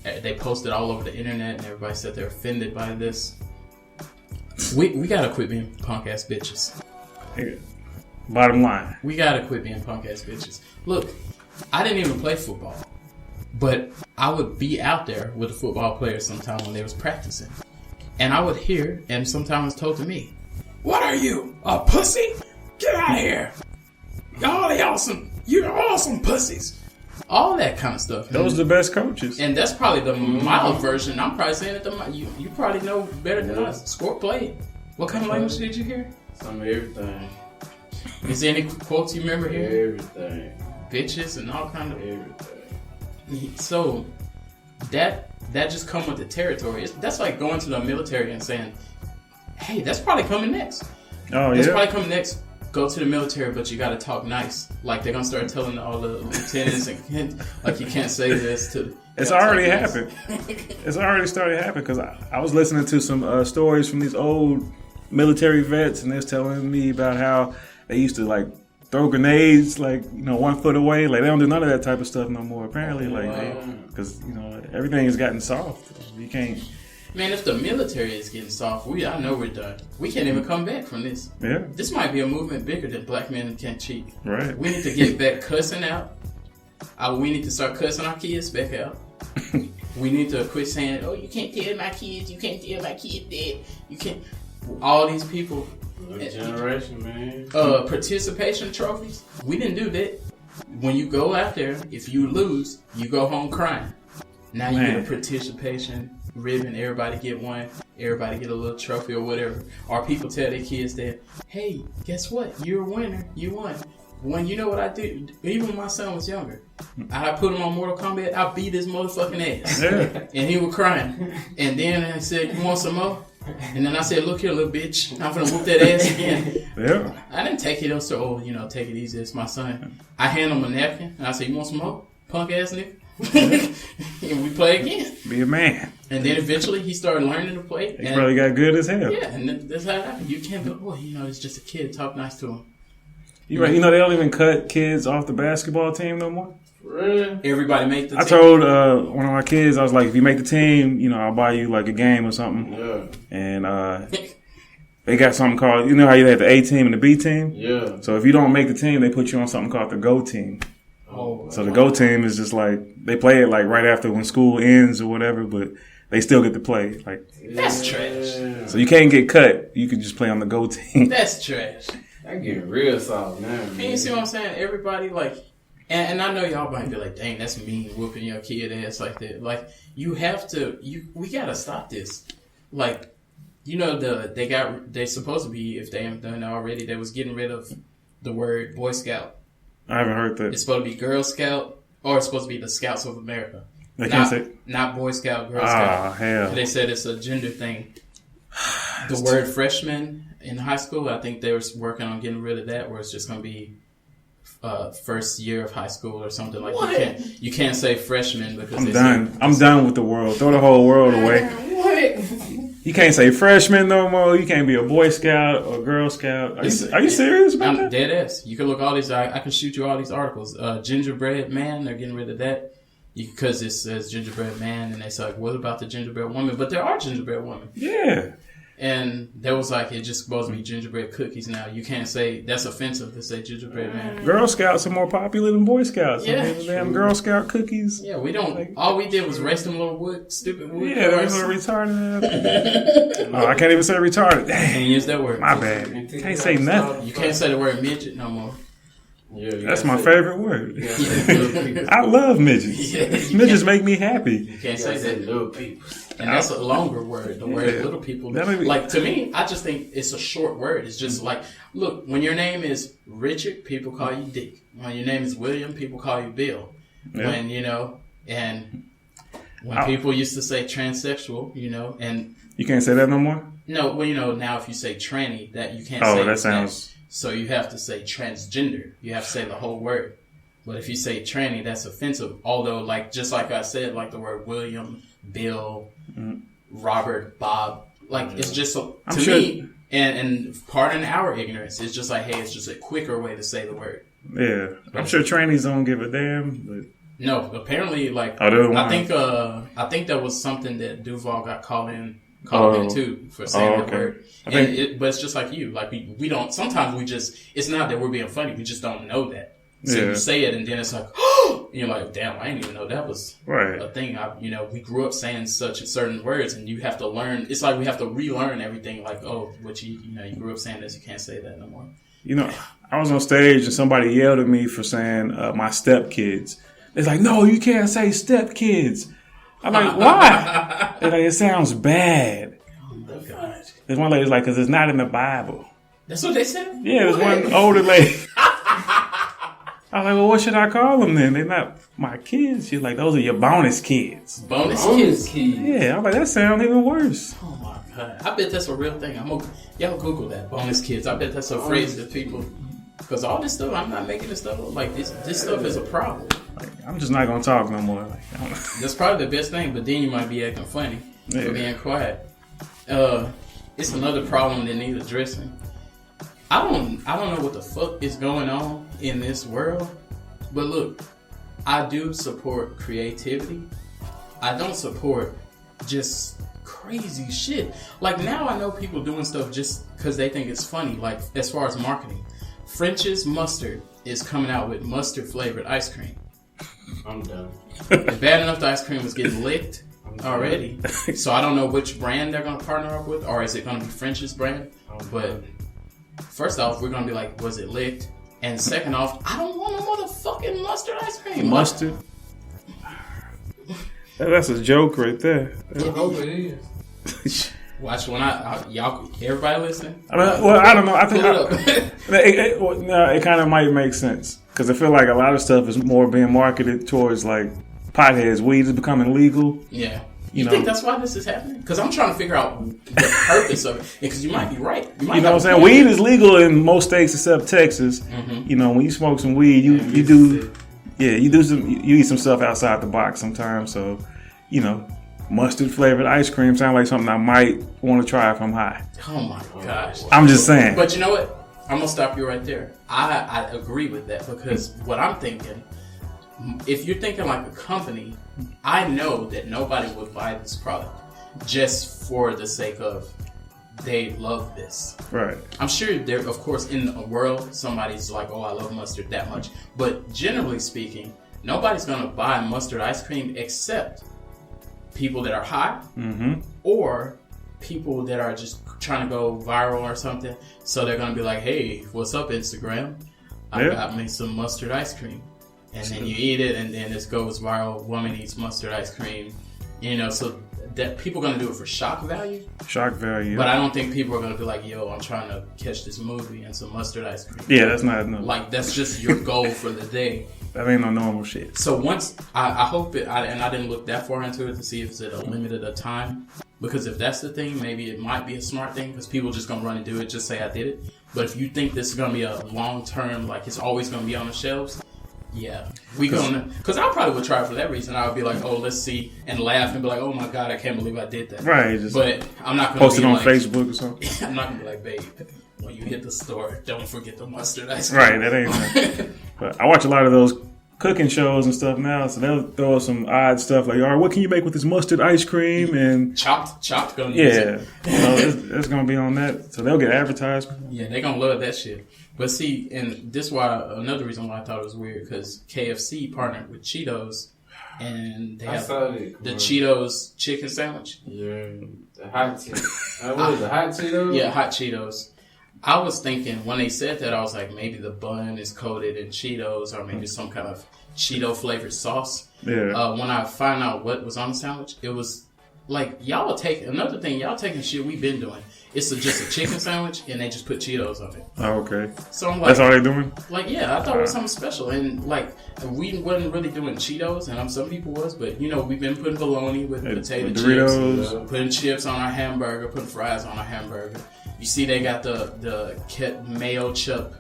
They posted all over the internet, and everybody said they're offended by this. We gotta quit being punk ass bitches. Yeah. Bottom line. We gotta quit being punk ass bitches. Look, I didn't even play football, but I would be out there with the football players sometime when they was practicing, and I would hear, and sometimes told to me, "What are you, a pussy? Get out of here! You're awesome pussies." All that kind of stuff. Those are the best coaches. And that's probably the mild version. I'm probably saying it you probably know better than us. Scorp played. What kind of language did you hear? Some of everything. Is there any quotes you remember here? Everything. Bitches and all kind of Everything. So that just come with the territory. That's like going to the military and saying, "Hey, that's probably coming next." Oh, That's yeah? probably coming next. Go to the military, but you got to talk nice. Like they're gonna start telling all the lieutenants and like you can't say this to. It's already happened. It's already started happening because I was listening to some stories from these old military vets, and they was telling me about how they used to like throw grenades 1 foot away. Like they don't do none of that type of stuff no more. Apparently, because everything has gotten soft. You can't. Man, if the military is getting soft, I know we're done. We can't even come back from this. Yeah. This might be a movement bigger than Black Men Can't Cheat. Right. We need to get back cussing out. We need to start cussing our kids back out. We need to quit saying, "Oh, you can't tell my kids. You can't tell my kids that. You can't." All these people. New generation, man. Participation trophies. We didn't do that. When you go out there, if you lose, you go home crying. Now you get a participation ribbon. Everybody get one. Everybody get a little trophy or whatever. Or people tell their kids that, "Hey, guess what? You're a winner. You won." When you know what I did, even when my son was younger, I put him on Mortal Kombat. I beat his motherfucking ass, and he was crying. And then I said, "You want some more?" And then I said, "Look here, little bitch, I'm gonna whoop that ass again." Yeah. I didn't take it. So, take it easy. It's my son. I hand him a napkin, and I said, "You want some more, punk ass nigga?" And we play again. Be a man. And then eventually he started learning to play. He probably got good as hell. Yeah, and that's how it happened. You can't go, it's just a kid. Talk nice to him. You're right. They don't even cut kids off the basketball team no more. Really? Everybody make the team. I told one of my kids, I was like, if you make the team, I'll buy you like a game or something. Yeah. And they got something called, how you have the A team and the B team? Yeah. So if you don't make the team, they put you on something called the Go team. Oh. So the Go team is just like, they play it like right after when school ends or whatever, but they still get to play. Like that's trash. So you can't get cut. You can just play on the Go team. That's trash. I get real soft now, man. You see what I'm saying? Everybody and I know y'all might be like, "Dang, that's mean, whooping your kid ass like that." Like, you have to, we gotta stop this. Like, they're supposed to be, if they haven't done it already, they was getting rid of the word Boy Scout. I haven't heard that. It's supposed to be Girl Scout, or it's supposed to be the Scouts of America. They can't say not Boy Scout, Girl Scout. hell. They said it's a gender thing. the word freshman in high school. I think they were working on getting rid of that, where it's just going to be first year of high school or something like that. You can't say freshman because I'm done. I'm done with the world. Throw the whole world away. What? You can't say freshman no more. You can't be a Boy Scout or Girl Scout. Are you serious about that? Dead ass. You can look all these. I can shoot you all these articles. Gingerbread man, they're getting rid of that because it says gingerbread man, and it's like, what about the gingerbread woman? But there are gingerbread women. Yeah. And there was like, it just supposed to be gingerbread cookies now. You can't say, that's offensive to say gingerbread man. Girl Scouts are more popular than Boy Scouts. Yeah. I mean, damn Girl Scout cookies. Yeah, we don't. All we did was race them little stupid wood. Yeah, those little retarded. Oh, I can't even say retarded. Dang. Can't use that word. My bad. Can't say nothing. You can't say the word midget no more. Yeah, that's my favorite word. Yeah. I love midgets. Yeah. Midgets make me happy. You can't say that. Little people. And that's a longer word. The word little people. Like, to me, I just think it's a short word. It's just like, look, when your name is Richard, people call you Dick. When your name is William, people call you Bill. Yeah. When, and when people used to say transsexual, and... You can't say that no more? No, well, now if you say tranny, that you can't say... Oh, that sounds... So you have to say transgender. You have to say the whole word. But if you say tranny, that's offensive. Although, just like I said, like the word William, Bill, Robert, Bob, it's just to me, and pardon our ignorance, it's just like, hey, it's just a quicker way to say the word. Yeah, I'm sure trannies don't give a damn. But no, apparently, I think that was something that Duval got called in too for saying that word. But it's just like you, we don't. Sometimes we just. It's not that we're being funny. We just don't know that. So you say it, and then it's like, and you're like, damn, I didn't even know that was a thing. We grew up saying certain words, and you have to learn. It's like we have to relearn everything. Like, what you grew up saying this, you can't say that no more. I was on stage and somebody yelled at me for saying my stepkids. It's like, no, you can't say stepkids. I'm like, why? They're like, it sounds bad. Oh, God. There's one lady's like, because it's not in the Bible. That's what they said? Yeah, there's one older lady. I was like, well, what should I call them then? They're not my kids. She's like, those are your bonus kids. Bonus kids? Yeah, I'm like, that sounds even worse. Oh, my God. I bet that's a real thing. Y'all Google that, bonus kids. I bet that's a phrase that people... Because all this stuff, I'm not making this stuff up. Like, this stuff is a problem. I'm just not going to talk no more. That's probably the best thing, but then you might be acting funny for being quiet. It's another problem that needs addressing. I don't know what the fuck is going on in this world, but look, I do support creativity. I don't support just crazy shit. Like, now I know people doing stuff just because they think it's funny, like, as far as marketing. French's Mustard is coming out with mustard flavored ice cream. I'm done. It's bad enough the ice cream was getting licked already. So I don't know which brand they're going to partner up with, or is it going to be French's brand? But first off, we're going to be like, was it licked? And second off, I don't want no motherfucking mustard ice cream. Mustard? That's a joke right there. I hope it is. Watch when y'all, everybody listening? I don't know. I think it kind of might make sense because I feel like a lot of stuff is more being marketed towards like potheads. Weed is becoming legal. Yeah. You think that's why this is happening? Because I'm trying to figure out the purpose of it. Because you might be right. You know what I'm saying? Weed is legal in most states except Texas. Mm-hmm. When you smoke some weed, you eat some stuff outside the box sometimes. So, mustard flavored ice cream sounds like something I might want to try if I'm high. Oh my gosh. I'm just saying. But you know what? I'm going to stop you right there. I agree with that because what I'm thinking, if you're thinking like a company, I know that nobody would buy this product just for the sake of they love this. Right. I'm sure there, of course, in a world, somebody's like, oh, I love mustard that much. But generally speaking, nobody's going to buy mustard ice cream except people that are high or people that are just trying to go viral or something. So they're going to be like, hey, what's up, Instagram? I got me some mustard ice cream. And then you eat it, and then this goes viral. Woman eats mustard ice cream. So that people are going to do it for shock value. Shock value. But I don't think people are going to be like, yo, I'm trying to catch this movie and some mustard ice cream. Yeah, that's not enough. Like, that's just your goal for the day. That ain't no normal shit. So once, I hope it, and I didn't look that far into it to see if it's at a limited a time. Because if that's the thing, maybe it might be a smart thing because people just going to run and do it, just say I did it. But if you think this is going to be a long-term, like it's always going to be on the shelves, yeah. Because I probably would try it for that reason. I would be like, oh, let's see, and laugh and be like, oh my God, I can't believe I did that. Right. But I'm not going to post it on like, Facebook or something. I'm not going to be like, babe, when you hit the store, don't forget the mustard ice cream. Right, that ain't But I watch a lot of those cooking shows and stuff now, so they'll throw some odd stuff like, all right, what can you make with this mustard ice cream? And Chopped gonna use it. It's gonna be on that, so they'll get advertisement. Yeah, they gonna love that shit. But see, and this is why another reason why I thought it was weird, because KFC partnered with Cheetos, and they have the Cheetos chicken sandwich. Yeah, the hot Cheetos. What is it, hot Cheetos? Yeah, hot Cheetos. I was thinking when they said that, I was like, maybe the bun is coated in Cheetos, or maybe some kind of Cheeto flavored sauce. Yeah. When I found out what was on the sandwich, it was like y'all taking shit we've been doing. It's just a chicken sandwich, and they just put Cheetos on it. Oh, okay. So I'm like, that's all they doing? Like, yeah, I thought it was something special, and like we wasn't really doing Cheetos, and some people was, but we've been putting bologna with potato chips, putting chips on our hamburger, putting fries on our hamburger. You see, they got the mayo chup,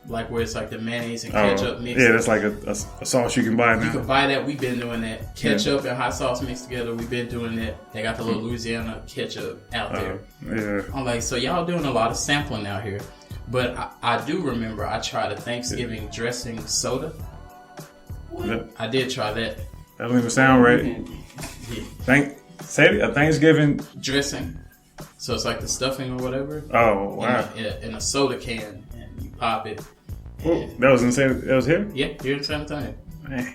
like where it's like the mayonnaise and ketchup mixed. Yeah, that's like a sauce you can buy now. You can buy that. We've been doing that. Ketchup and hot sauce mixed together. We've been doing that. They got the little Louisiana ketchup out there. Yeah. I'm like, so y'all doing a lot of sampling out here. But I do remember I tried a Thanksgiving dressing soda. Yep. I did try that. That don't even sound right. Yeah. A Thanksgiving dressing. So it's like the stuffing or whatever. Oh, wow. In a soda can, and you pop it. That was here? Yeah, here in San Antonio.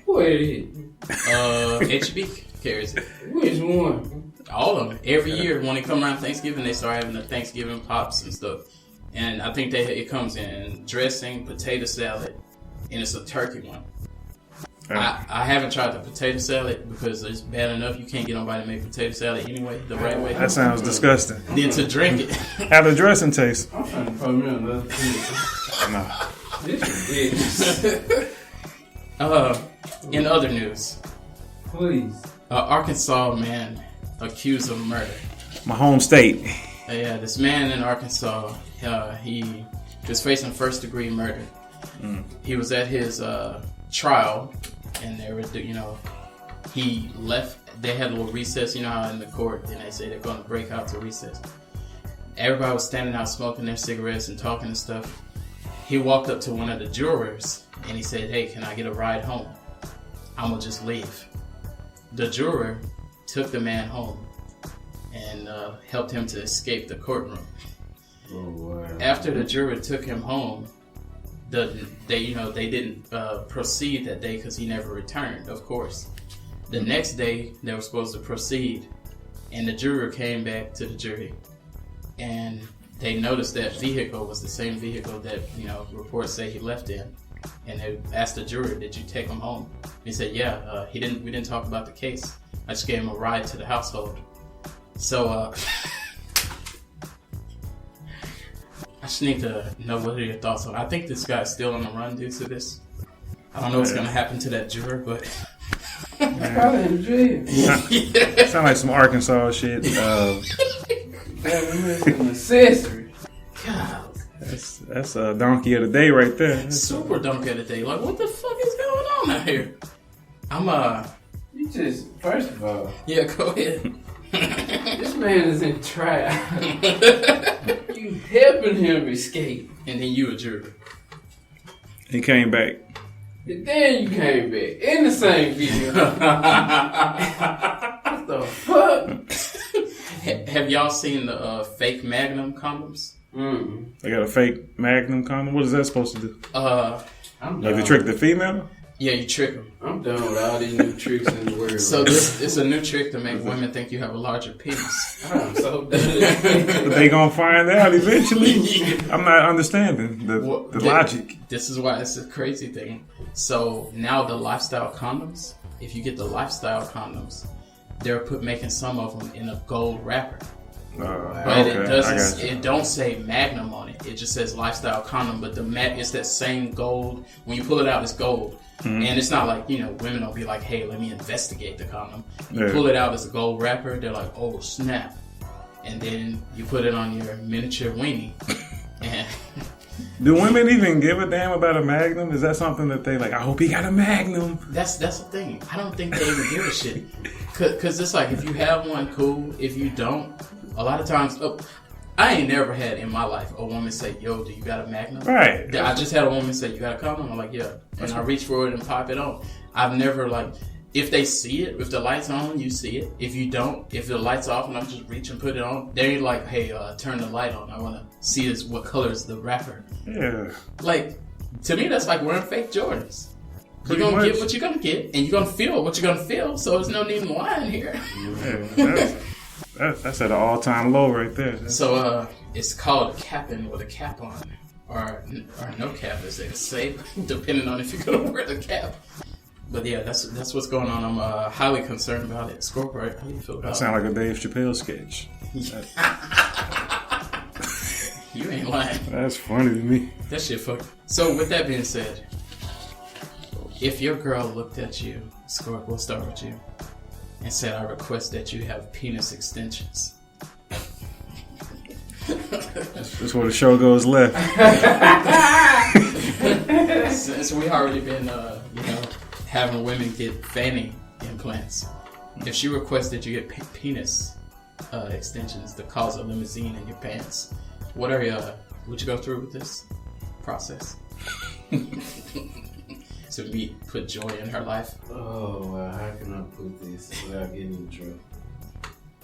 Where is it? HEB carries it. Which one? All of them. Every year when they come around Thanksgiving, they start having the Thanksgiving pops and stuff. And I think it comes in dressing, potato salad, and it's a turkey one. I haven't tried the potato salad because it's bad enough you can't get nobody to make potato salad anyway, the right way. That sounds disgusting. Then to drink it. How the dressing taste? I'm trying to put me on another thing. No. This is in other news. Please. Arkansas man accused of murder. My home state. Yeah, this man in Arkansas, he was facing first-degree murder. He was at his trial, and they were, he left. They had a little recess, how in the court, and they say they're going to break out to recess. Everybody was standing out smoking their cigarettes and talking and stuff. He walked up to one of the jurors, and he said, "Hey, can I get a ride home? I'm going to just leave." The juror took the man home and helped him to escape the courtroom. Oh, wow. After the juror took him home, they didn't proceed that day because he never returned, of course. The next day, they were supposed to proceed, and the juror came back to the jury, and they noticed that vehicle was the same vehicle that, reports say he left in. And they asked the juror, "Did you take him home?" He said, "Yeah, we didn't talk about the case. I just gave him a ride to the household." So, I just need to know what are your thoughts on it. I think this guy's still on the run due to this. I don't know what's going to happen to that juror, but... Probably in jail. Sound like some Arkansas shit. That's an accessory. God. That's a donkey of the day right there. Super donkey of the day. Like, what the fuck is going on out here? You just, first of all... Yeah, go ahead. This man is in trial. You helping him escape. And then you a juror. He came back. And then you came back. In the same video. What the fuck? Have y'all seen the fake Magnum condoms? They got a fake Magnum condom. What is that supposed to do? I'm Like to trick the female? Yeah, you trick them. I'm done with all these new tricks in the world. So this is a new trick to make women think you have a larger penis. I'm so done. But they gonna find out eventually. I'm not understanding the logic. This is why it's a crazy thing. So now the lifestyle condoms, if you get the lifestyle condoms, they're making some of them in a gold wrapper. But it don't say Magnum on it. It just says lifestyle condom. But it's that same gold. When you pull it out, it's gold. And it's not like, women will be like, hey, let me investigate the condom. You Yeah. pull it out as a gold wrapper, they're like, oh, snap. And then you put it on your miniature weenie. And Do women even give a damn about a magnum? Is that something that they like, I hope he got a magnum? that's the thing. I don't think they even give a shit. Because it's like, if you have one, cool. If you don't, a lot of times... I ain't never had in my life a woman say, yo, do you got a magnum? Right. I just had a woman say, you got a condom? I'm like, yeah. And I reach for it and pop it on. I've never, like, if they see it, if the light's on, you see it. If you don't, if the light's off and I'm just reach and put it on, they're like, hey, turn the light on. I want to see what color is the wrapper. Yeah. Like, to me, that's like wearing fake Jordans. You're Pretty going to much. get what you're going to get, and you're going to feel what you're going to feel, so there's no need in lying here. Yeah, that's at an all-time low right there. So, it's called capping with a cap on. Or no cap, as they say, depending on if you're going to wear the cap. But yeah, that's what's going on. I'm highly concerned about it. Scorpio, how do you feel about That sounds like a Dave Chappelle sketch. You ain't lying. That's funny to me. That shit fuck. So with that being said, if your girl looked at you, Scorp, we'll start with you, and said, I request that you have penis extensions. That's where the show goes left. Since we already been, having women get fanny implants, if she requests that you get penis extensions to cause a limousine in your pants, would you go through with this process? To put joy in her life? Oh, well, how can I put this without getting in trouble?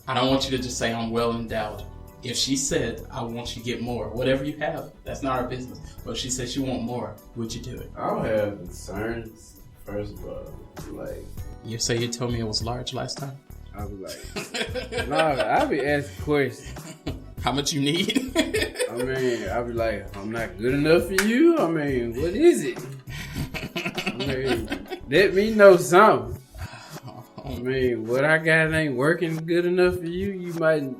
I don't want you to just say I'm well endowed. If she said, I want you to get more, whatever you have, that's not our business. But if she said she want more, would you do it? I'll have concerns, first of all. Like, You say you told me it was large last time? I'll be like, I'll be asking questions. How much you need? I mean, I'll be like, I'm not good enough for you? I mean, what is it? I mean, let me know something. I mean, what I got ain't working good enough for you. You might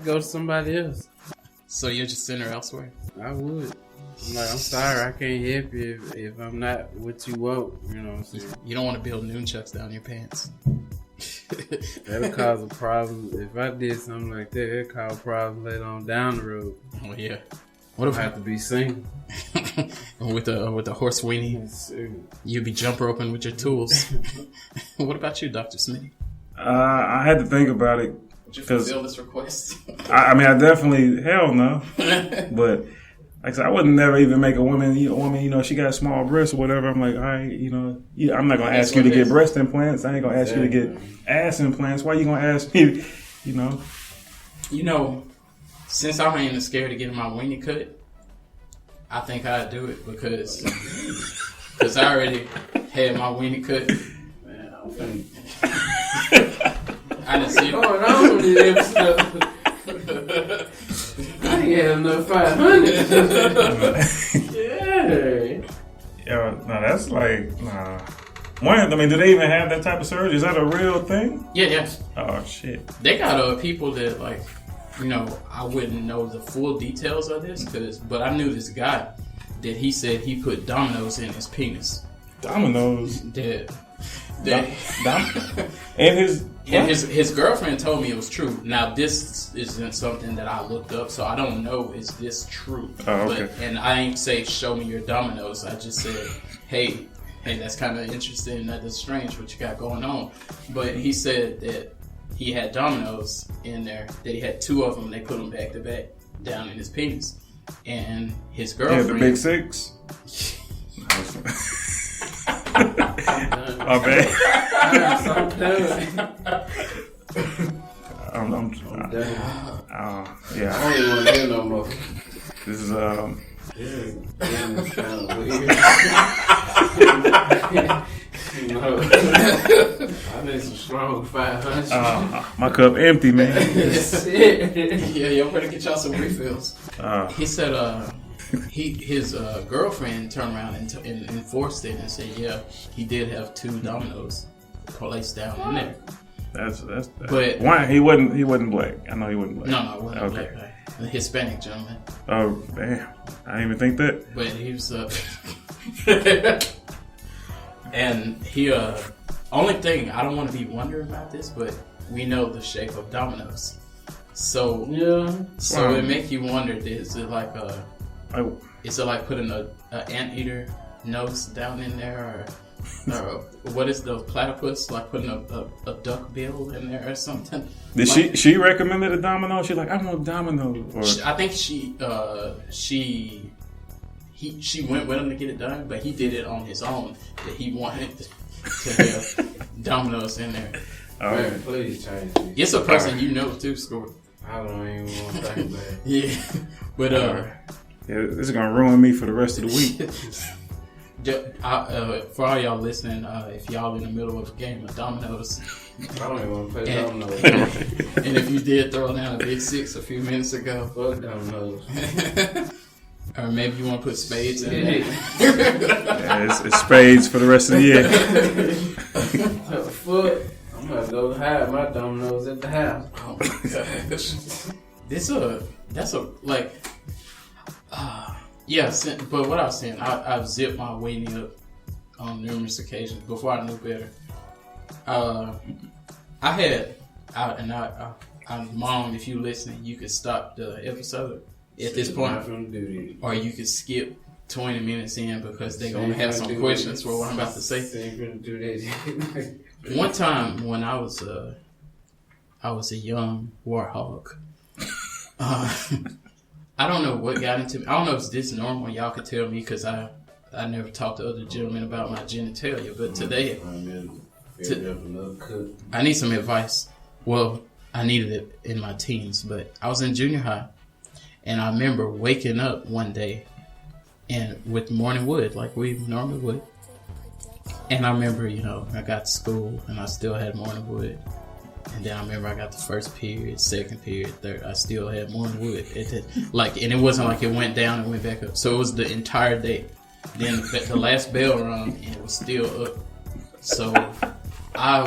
go to somebody else. So you'll just send her elsewhere? I would. I'm like, I'm sorry, I can't help you if I'm not what you want. You know what I'm saying? You don't want to build nunchucks down your pants. That'll cause a problem. If I did something like that, it'll cause problems later on down the road. Oh yeah. What if I have to be single? with the horse weenie? You'd be jump roping with your tools. What about you, Dr. Bsmitty? I had to think about it. Would you fulfill this request? I mean, I definitely, hell no. But like I said, I would never even make a woman, she got small breasts or whatever. I'm like, all right, I'm not going to ask you to get breast implants. I ain't going to ask you to get ass implants. Why you going to ask me, Since I ain't scared of getting my weenie cut, I think I'd do it because I already had my weenie cut. Man, I'm finna... I didn't see it. Going on with this episode. I ain't had enough 500. Yeah, no, that's like, nah. Do they even have that type of surgery? Is that a real thing? Yeah. Oh, shit. They got people that I wouldn't know the full details of this, but I knew this guy that he said he put dominoes in his penis. Dominoes? And his girlfriend told me it was true. Now this isn't something that I looked up, so I don't know is this true. Oh, okay. And I ain't say show me your dominoes. I just said, hey, that's kind of interesting. That is strange what you got going on. But he said that he had dominoes in there. That he had 2 of them. They put them back to back down in his penis. And his girlfriend. Yeah, the big 6. My bad. I'm done. Yeah. I don't even want to hear no more. This is It's kind of weird. I need some strong 500. my cup empty, man. Yeah, y'all better get y'all some refills. He said his girlfriend turned around and enforced it and said, yeah, he did have 2 dominoes placed down in there. That's but why he wasn't black. I know he wasn't black. No, it wasn't black guy. A Hispanic gentleman. Oh damn! I didn't even think that. But he was And he, only thing, I don't want to be wondering about this, but we know the shape of dominoes. So, it make you wonder, is it like putting an anteater nose down in there, or what is the platypus, like putting a duck bill in there or something? Did like, she recommended a domino? She's like, I want domino. Or... I think she went with him to get it done, but he did it on his own. That he wanted to have dominoes in there. Man, please change it. It's a person you know too, Scorp. I don't even want to think about it. Yeah, but this is gonna ruin me for the rest of the week. For all y'all listening, if y'all in the middle of a game of dominoes, I don't even want to play dominoes. And if you did throw down a big six a few minutes ago, fuck dominoes. Or maybe you want to put spades in there. Yeah, it's spades for the rest of the year. Fuck. I'm gonna go hide my dominoes at the house. Oh my gosh. That's a like. Yeah, but what I was saying, I've zipped my Wayyyyyy up on numerous occasions before I knew better. Mom, if you listening, you could stop the episode at this point, or you could skip 20 minutes in because they're gonna have some questions for what I'm about to say. One time when I was a young warthog, I don't know what got into me. I don't know if it's this normal. Y'all could tell me because I never talked to other gentlemen about my genitalia. But today, I need some advice. Well, I needed it in my teens, but I was in junior high, and I remember waking up one day and with morning wood, like we normally would. And I remember, I got to school and I still had morning wood. And then I remember I got the first period, second period, third. I still had morning wood. And it wasn't like it went down and went back up. So it was the entire day. Then the last bell rung and it was still up. So I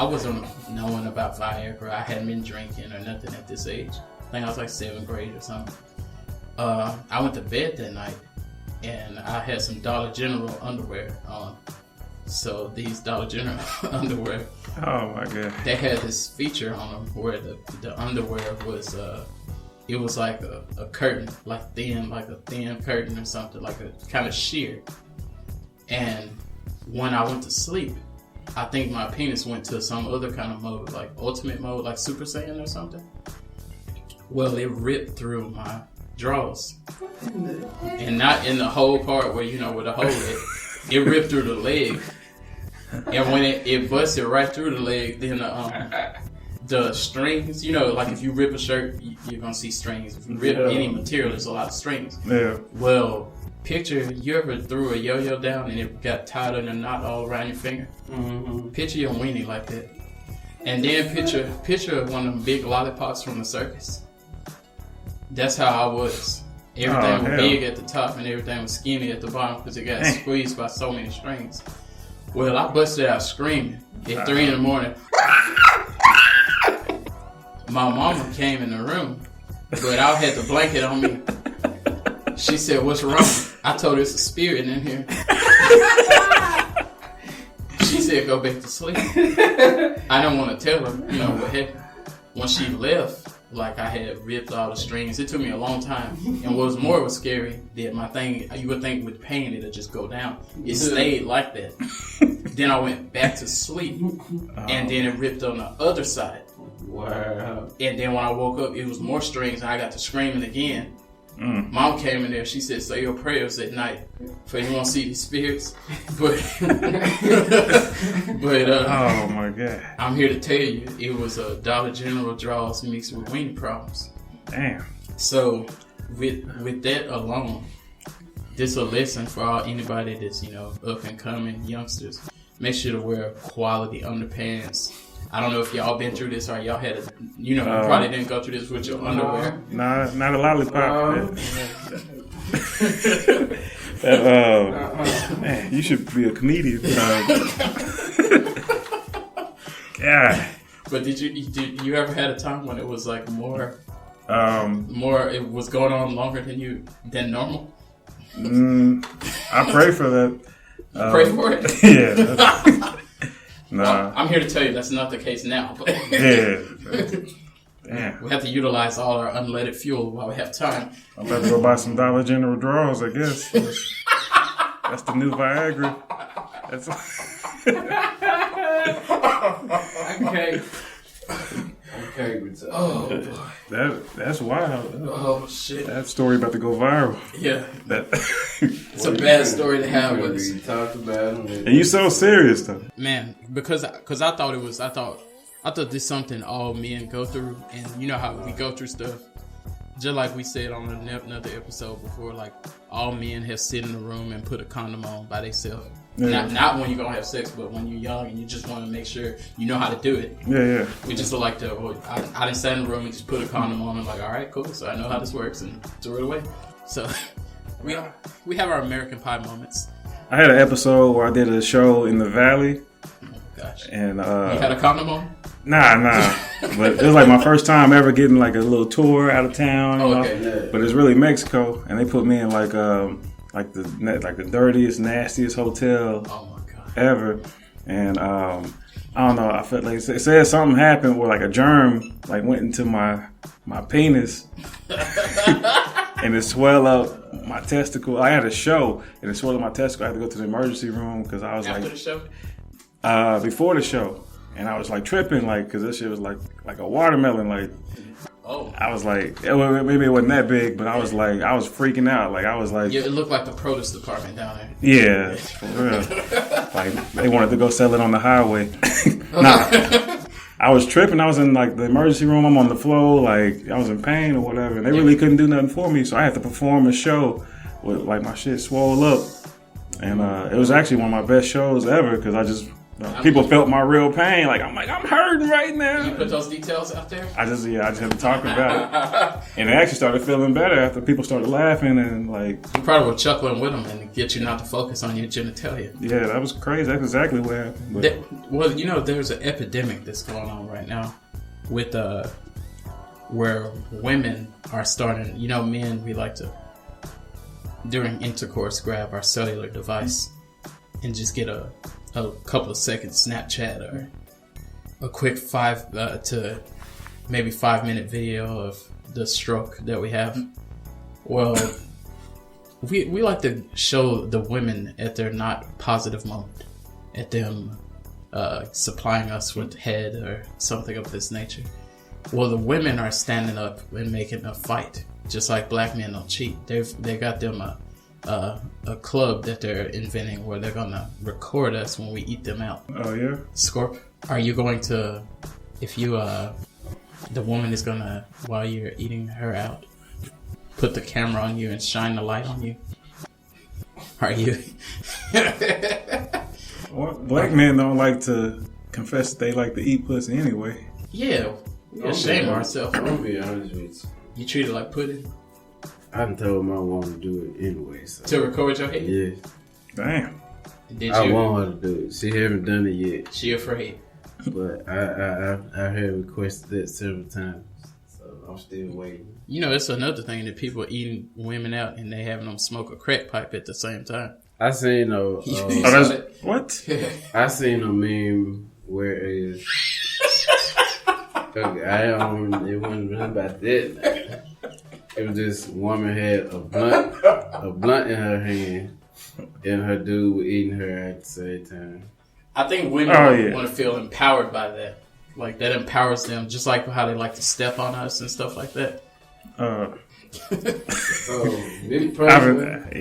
wasn't knowing about Viagra. I hadn't been drinking or nothing at this age. I think I was like 7th grade or something. I went to bed that night and I had some Dollar General underwear on. So these Dollar General underwear, oh my god, they had this feature on them where the underwear was it was like a curtain, like a thin curtain or something, like a kind of sheer. And when I went to sleep, I think my penis went to some other kind of mode, like ultimate mode, like Super Saiyan or something. Well, it ripped through my drawers, and not in the whole part where where the hole is. It ripped through the leg. And when it busted right through the leg, then the strings, like if you rip a shirt, you're going to see strings. If you rip any material, there's a lot of strings. Yeah. Well, picture you ever threw a yo-yo down and it got tied in a knot all around your finger? Mm-hmm. Picture your weenie like that. And then picture one of them big lollipops from the circus. That's how I was. Everything was big at the top and everything was skinny at the bottom because it got squeezed by so many strings. Well, I busted out screaming at 3 in the morning. My mama came in the room, but I had the blanket on me. She said, "What's wrong?" I told her it's a spirit in here. She said, "Go back to sleep." I didn't want to tell her, what happened. When she left, like I had ripped all the strings. It took me a long time. And what was scary, that my thing, you would think with pain it'd just go down. It stayed like that. Then I went back to sleep. And then it ripped on the other side. Wow. And then when I woke up, it was more strings and I got to screaming again. Mom came in there. She said, "Say your prayers at night for you won't see these spirits." But oh my god! I'm here to tell you, it was a Dollar General draws mixed with weenie problems. Damn. So with that alone, this a lesson for anybody that's up and coming youngsters. Make sure to wear quality underpants. I don't know if y'all been through this or y'all had you probably didn't go through this with your underwear. Nah, not a lollipop. Man, you should be a comedian. God. But did you ever had a time when it was like more it was going on longer than normal? I pray for that. Pray for it. Yeah. Nah. I'm here to tell you that's not the case now. But Yeah. Damn. we have to utilize all our unleaded fuel while we have time. I'm about to go buy some Dollar General drawers, I guess. That's the new Viagra. That's Okay. Okay, with Oh, boy. that's wild. Oh, shit. That story about to go viral. Yeah. That It's a bad story to have with us. We talked about it. and you so serious though. Man, because I thought this is something all men go through, and you know how we go through stuff. Just like we said on another episode before, like all men have sit in a room and put a condom on by themselves. Yeah. Not when you're gonna have sex, but when you're young and you just want to make sure you know how to do it. Yeah. We just like to. I didn't stand in the room and just put a condom on. I'm like, all right, cool. So I know how this works and threw it away. So we have our American Pie moments. I had an episode where I did a show in the Valley. Oh gosh. And You had a condom on? Nah. But it was like my first time ever getting like a little tour out of town. You know? Okay. But it's really Mexico, and they put me in like the dirtiest, nastiest hotel Oh my god. ever. And I don't know. I felt like it said something happened where like a germ like went into my penis, and it swelled up my testicle. I had a show, and it swelled up my testicle. I had to go to the emergency room because I was After like the show? before the show. And I was like tripping, like, because this shit was like a watermelon. Like, Oh. I was like, maybe it wasn't that big, but I was like, I was freaking out. Like, I was like, Yeah, it looked like the produce department down there. yeah, for real. Like, they wanted to go sell it on the highway. Nah, I was tripping. I was in like the emergency room. I'm on the floor. Like, I was in pain or whatever. And they really couldn't do nothing for me. So I had to perform a show with like my shit swole up. And it was actually one of my best shows ever because I just, people felt my real pain. Like, I'm hurting right now. You put those details out there? I just had to talk about it. And it actually started feeling better after people started laughing and like, You probably were chuckling with them and get you not to focus on your genitalia. yeah, that was crazy. That's exactly what happened. But, Well, you know, there's an epidemic that's going on right now with where women are starting. You know, men, we like to during intercourse grab our cellular device and just get a couple of seconds Snapchat or a quick 5 to maybe 5 minute video of the stroke that we have. Well, we like to show the women at their not positive moment, at them supplying us with head or something of this nature. Well, the women are standing up and making a fight, just like black men don't cheat. They got them a club that they're inventing where they're gonna record us when we eat them out. oh yeah, Scorp, are you going to, if you the woman is gonna, while you're eating her out, put the camera on you and shine the light on you? Are you? well, black men don't like to confess that they like to eat pussy anyway. Yeah, we shame ourselves. I'm gonna be honest with you. You treat it like pudding I done told my woman to do it anyway. So. to record your head. Yeah, Damn. Did I you? want her to do it. She haven't done it yet, She afraid. but I have requested it several times. So I'm still waiting. You know, it's another thing that people eating women out and they having them smoke a crack pipe at the same time. I seen a Oh, that's, what? I seen a meme where it's it wasn't really about that. It was this woman had a blunt in her hand, and her dude was eating her at the same time. I think women want to feel empowered by that. Like, that empowers them, just like how they like to step on us and stuff like that. So, me I haven't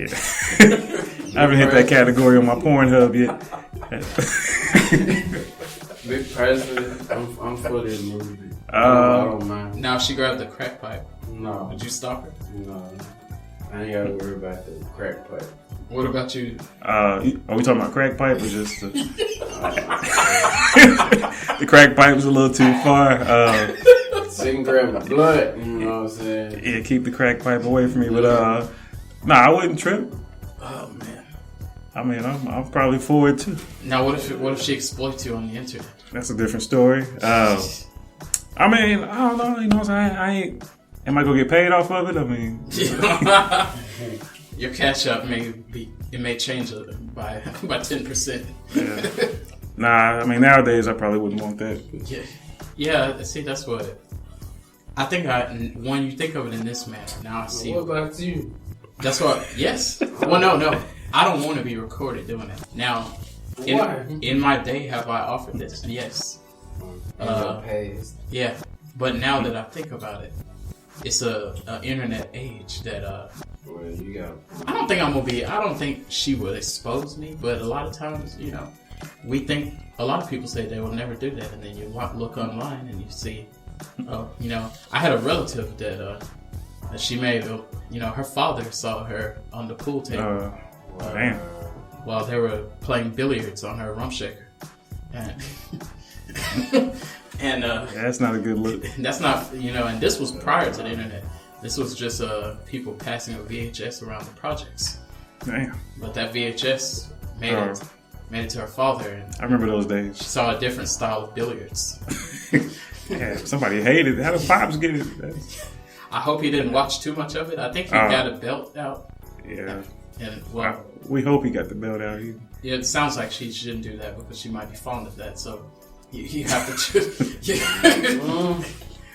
hit that category on my Pornhub yet. me personally, I'm for this movie. I don't mind. Now, if she grabbed the crack pipe, No, would you stop her? no, I ain't gotta worry about the crack pipe. What about you? Are we talking about crack pipe or just the crack pipe was a little too far? She can grab the blood, you know what I'm saying? Yeah, keep the crack pipe away from me. But nah, I wouldn't trip. Oh, man. I mean, I'm probably for it too. Now, what if she exploits you on the internet? That's a different story. I mean, I don't know. You know what I'm saying? I ain't. Am I gonna get paid off of it? I mean, Your cash up may be it may change by 10%. Yeah. Nah, I mean nowadays I probably wouldn't want that. Yeah. See, that's what I think. When you think of it in this manner, now I see. What about you? That's what. Yes. Well, no. I don't want to be recorded doing that. Now, in my day, have I offered this? Yes. Yeah. But now that I think about it, it's a internet age that Well, you got. I don't think she would expose me, but a lot of times, you know, a lot of people say they will never do that, and then you look online and you see, you know, I had a relative that she made, you know, her father saw her on the pool table while they were playing billiards on her rump shaker, and that's not a good look. That's not, you know, and this was prior to the internet. This was just people passing a VHS around the projects. Damn. But that VHS made it to her father, and I remember those days. she saw a different style of billiards. Yeah, somebody hated it. How did Pops get it? I hope he didn't watch too much of it. I think he got a belt out. Yeah. And well, we hope he got the belt out. Yeah, it sounds like she shouldn't do that because she might be fond of that. So you have to just.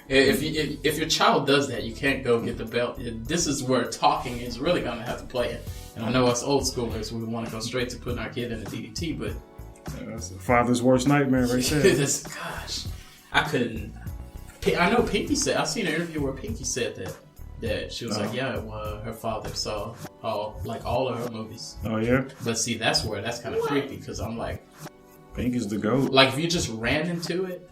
If your child does that, you can't go get the belt. This is where talking is really going to have to play it. And I know us old schoolers, we want to go straight to putting our kid in the DDT, but that's a father's worst nightmare right there. Gosh, I couldn't. I know Pinky said. I seen an interview where Pinky said that she was like, yeah, well, her father saw all of her movies. Oh yeah. But see, that's kind of creepy because I'm like, Pinky's the GOAT. Like if you just ran into it,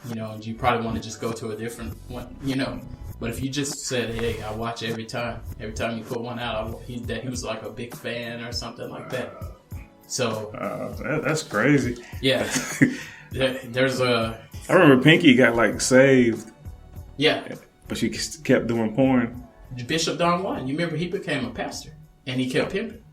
you know, you probably want to just go to a different one, you know. But if you just said, hey, I watch every time you put one out, he was like a big fan or something like that. So that's crazy. Yeah. There's a. I remember Pinky got like saved. Yeah. But she kept doing porn. Bishop Don Juan, you remember he became a pastor and he kept pimping.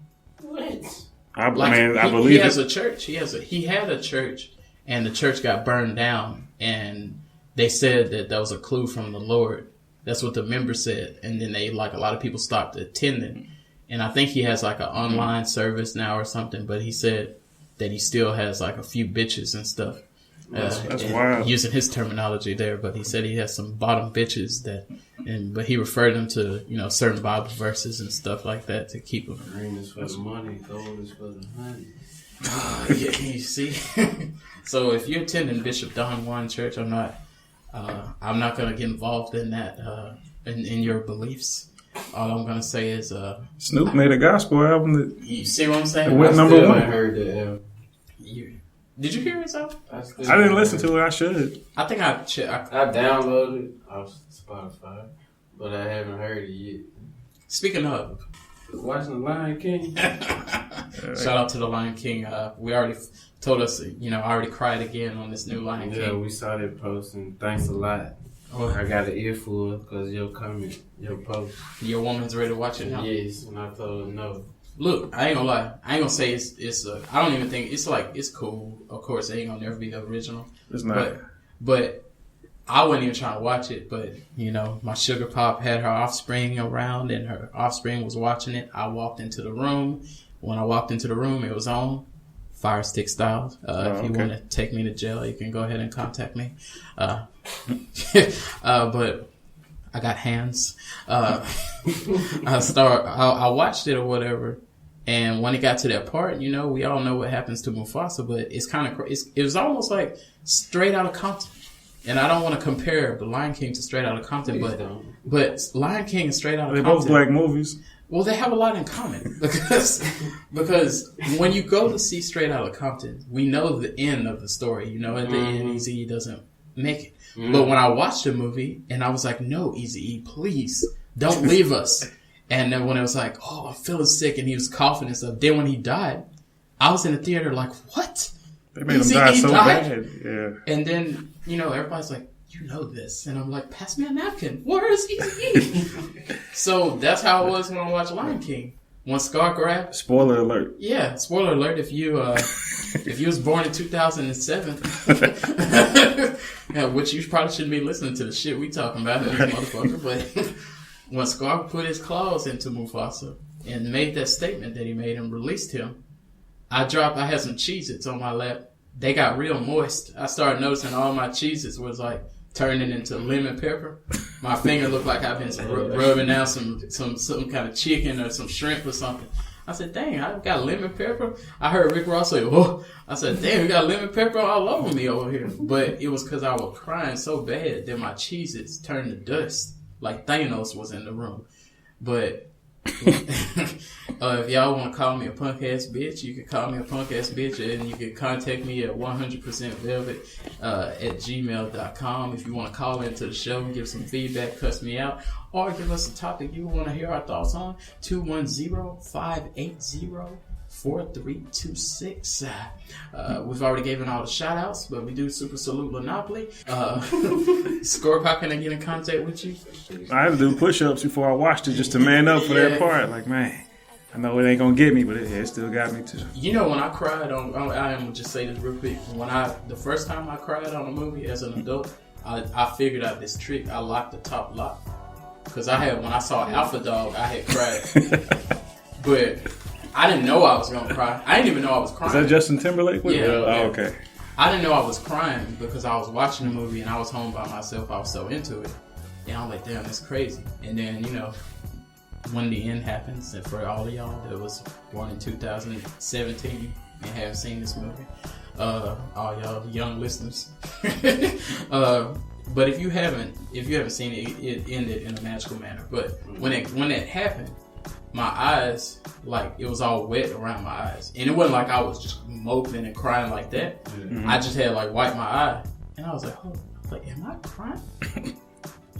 What? I believe he has a church. He had a church, and the church got burned down, and they said that was a clue from the Lord. That's what the members said, and then a lot of people stopped attending. And I think he has like an online service now or something, but he said that he still has like a few bitches and stuff. That's wild. Using his terminology there, but he said he has some bottom bitches but he referred them to, you know, certain Bible verses and stuff like that to keep them. Green is for the money, gold is for the honey. Yeah, you see. So if you're attending Bishop Don Juan Church, I'm not gonna get involved in that in your beliefs. All I'm gonna say is Snoop made a gospel album that you see what I'm saying? It went number one. I heard that. Did you hear it, Al? I didn't listen to it. I should. I think I downloaded it off Spotify, but I haven't heard it yet. Speaking of watching The Lion King. Shout out to The Lion King. We already told us, you know, I already cried again on this new Lion King. Yeah, we saw that post, and thanks a lot. I got an earful because your comment, your post. Your woman's ready to watch it now? Yes, and I told her no. Look, I ain't gonna lie. I ain't gonna say it's I don't even think it's cool. Of course, it ain't gonna never be the original. It's not. But I wasn't even trying to watch it. But, you know, my sugar pop had her offspring around and her offspring was watching it. I walked into the room. When I walked into the room, it was on Fire Stick style. If you want to take me to jail, you can go ahead and contact me. But I got hands. I watched it or whatever. And when it got to that part, you know, we all know what happens to Mufasa, but it's kind of, it was almost like Straight Outta Compton. And I don't want to compare The Lion King to Straight Outta Compton, but Lion King and Straight Outta Compton. They're both black movies. Well, they have a lot in common because when you go to see Straight Outta Compton, we know the end of the story. You know, at the end, Eazy-E doesn't make it. But when I watched the movie, and I was like, no, Eazy-E, please don't leave us. And then when it was like, oh, I'm feeling sick, and he was coughing and stuff. Then when he died, I was in the theater like, what? They made him die so bad. Yeah. And then, you know, everybody's like, you know this. And I'm like, pass me a napkin. Where is Eazy-E? So that's how it was when I watched Lion King. When Scar grabbed. Spoiler alert. Yeah, spoiler alert. If you was born in 2007, yeah, which you probably shouldn't be listening to the shit we talking about in this motherfucker. But when Scar put his claws into Mufasa, and made that statement that he made and released him, I had some Cheez-Its on my lap. They got real moist. I started noticing all my Cheez-Its was like turning into lemon pepper. My finger looked like I've been rubbing down some kind of chicken or some shrimp or something. I said, dang, I got lemon pepper. I heard Rick Ross say, oh. I said, damn, we got lemon pepper all over me over here. But it was because I was crying so bad that my Cheez-Its turned to dust. Like Thanos was in the room. But if y'all want to call me a punk ass bitch, you can call me a punk ass bitch, and you can contact me at 100%velvet at gmail.com. If you want to call into the show and give some feedback, cuss me out, or give us a topic you want to hear our thoughts on, 210-580-4326. We've already given all the shout outs, but we do Super Salute Lynneopoly. Scorp, how can I get in contact with you? I had to do push-ups before I watched it just to man up for that part. Like, man, I know it ain't gonna get me, but it still got me too. You know, when I cried on, I am just say this real quick. The first time I cried on a movie as an adult, I figured out this trick. I locked the top lock. Because when I saw Alpha Dog, I had cried. But I didn't know I was going to cry. I didn't even know I was crying. Is that Justin Timberlake? Yeah. Oh, okay. I didn't know I was crying because I was watching the movie and I was home by myself. I was so into it. And I'm like, damn, that's crazy. And then, when the end happens, and for all of y'all that was born in 2017 and haven't seen this movie, all y'all young listeners, but if you haven't seen it, it ended in a magical manner. But when that happened, my eyes, like, it was all wet around my eyes. And it wasn't like I was just moping and crying like that. Mm-hmm. I just had, like, wiped my eye. And I was like, am I crying?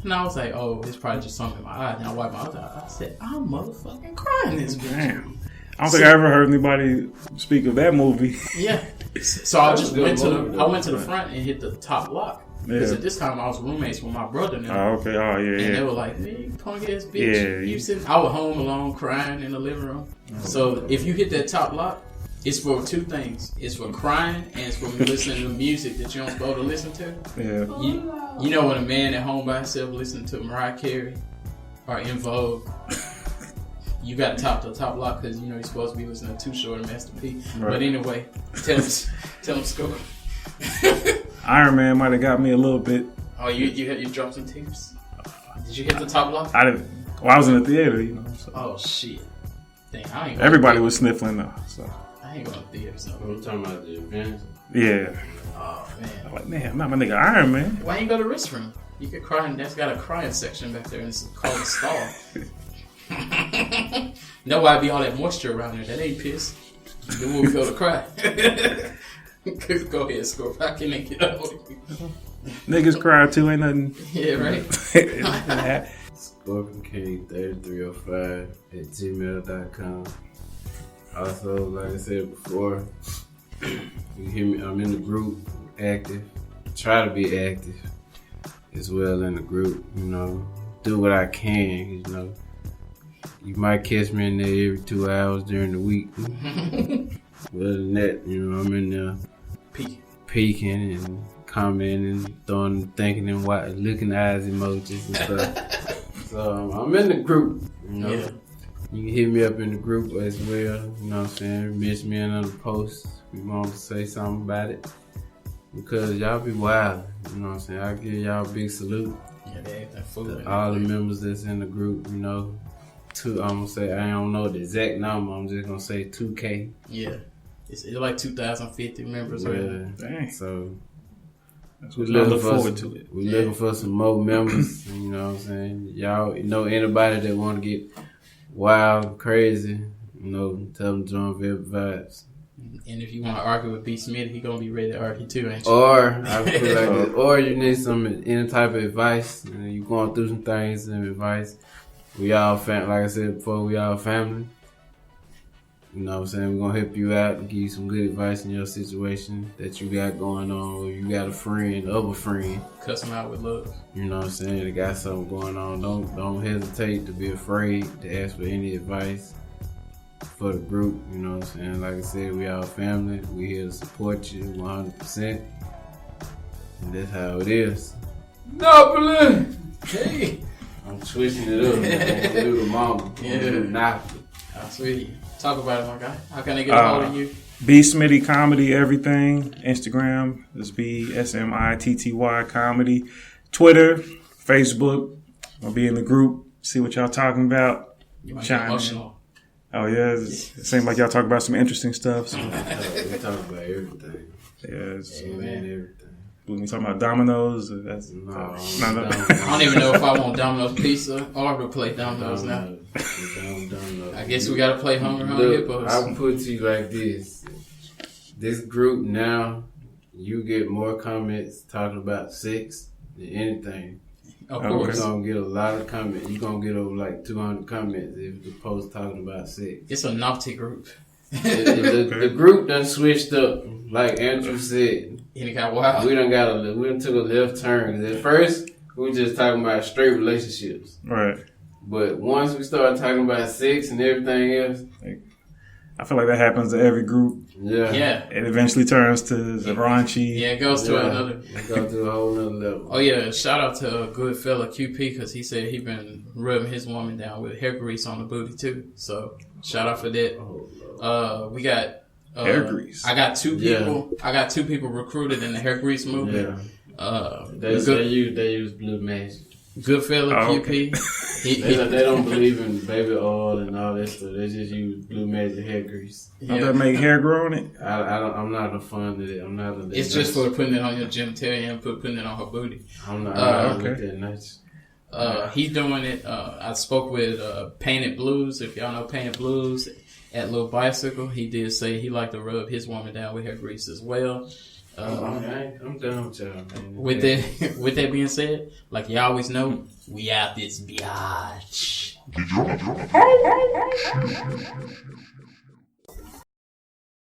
And I was like, oh, it's probably just something in my eye. And I wiped my other eye. I said, I'm motherfucking crying this bitch. Damn. I don't think I ever heard anybody speak of that movie. Yeah. So I just went to the front and hit the top lock. Because at this time I was roommates with my brother now. Oh, okay. Oh, yeah, and they were like, man, you punk ass bitch. Yeah. I was home alone crying in the living room. So if you hit that top lock, it's for two things. It's for crying and it's for listening to music that you don't supposed to listen to. Yeah. You know when a man at home by himself listening to Mariah Carey or In Vogue, you got to top the top lock because you're supposed to be listening to Too Short and Master P. Right. But anyway, tell them Scope. Iron Man might have got me a little bit. Oh, you dropped some tips? Did you hit the top lock? I didn't. Well, I was in the theater, So. Oh shit! Dang, everybody was sniffling though. So I ain't going to theater. So I'm talking about the event. Yeah. Oh man. I'm like, man, I'm not my nigga Iron Man. Why ain't go to the restroom? You could cry, and that's got a crying section back there, and it's called a stall. Know why be all that moisture around there? That ain't piss. Then we'll go to cry. Go ahead, Scorp. How can they get up? Niggas cry too, ain't nothing. Yeah, right. ScorpionKing 3305 at gmail.com. Also, like I said before, you hear me, I'm in the group, active. Try to be active as well in the group, do what I can, You might catch me in there every 2 hours during the week. Other than that, I'm in there peeking and commenting, thinking and looking eyes emojis and stuff. So I'm in the group, Yeah. You can hit me up in the group as well, you know what I'm saying? Mention me in on the post if you want to say something about it. Because y'all be wild, you know what I'm saying? I give y'all a big salute. Yeah, they ain't that fool. All the members that's in the group, I'm gonna say, I don't know the exact number, I'm just gonna say 2K. Yeah. It's like 2,050 members. Yeah. Dang. So we look forward to it. We're looking for some more members, you know what I'm saying? Y'all anybody that want to get wild, crazy, tell them join Velvet Vibes. And if you want to argue with Bsmitty, he gonna be ready to argue too, ain't you? Or I feel like this, or you need any type of advice. You going through some things, some advice. We all like I said before, we all family. You know what I'm saying? We're gonna help you out and give you some good advice in your situation that you got going on, or you got a friend of a friend. Cuss them out with love. You know what I'm saying? They got something going on. Don't hesitate to be afraid to ask for any advice for the group. You know what I'm saying? Like I said, we all family. We here to support you 100%. And that's how it is. Lynneopoly! Hey! I'm switching it up. I'm gonna do the mama. Yeah. Lynneopoly. Sweet. Talk about it, my guy. How can they get a hold of you? Bsmitty Comedy, everything. Instagram is BSMITTY Comedy. Twitter, Facebook. I'll be in the group. See what y'all talking about. You might get emotional. Oh yeah, it seems like y'all talk about some interesting stuff. So. We talk about everything. Yeah, everything. We talking about Domino's. That's No. I don't even know if I want Domino's pizza or to play Domino's now. I guess we gotta play Hungry Hippos. I'll put it to you like this. This group now, you get more comments talking about sex than anything. Of course. You're going to get a lot of comments. You're going to get over like 200 comments if the post talking about sex. It's a naughty group. The group done switched up. Like Andrew said. And it got wild. We done took a left turn. At first, we were just talking about straight relationships. Right. But once we started talking about sex and everything else. I feel like that happens to every group. Yeah. It eventually turns to the raunchy. Yeah, it goes to another. It goes to a whole nother level. Oh, yeah. Shout out to a good fella, QP, because he said he been rubbing his woman down with hair grease on the booty, too. So, shout out for that. We got... hair grease. I got two people. I got two people recruited in the hair grease movement. Yeah. They use blue magic. Good fella, QP. They don't believe in baby oil and all that stuff. They just use blue magic hair grease. Don't that make hair grow on it? I'm not a fan of it. I'm not. It's just for putting it on your genitalia and putting it on her booty. I'm not with that nice. He's doing it. I spoke with Painted Blues. If y'all know Painted Blues at Little Bicycle, he did say he liked to rub his woman down with hair grease as well. I'm done with y'all, man. With that being said, like you always know, we out this biatch.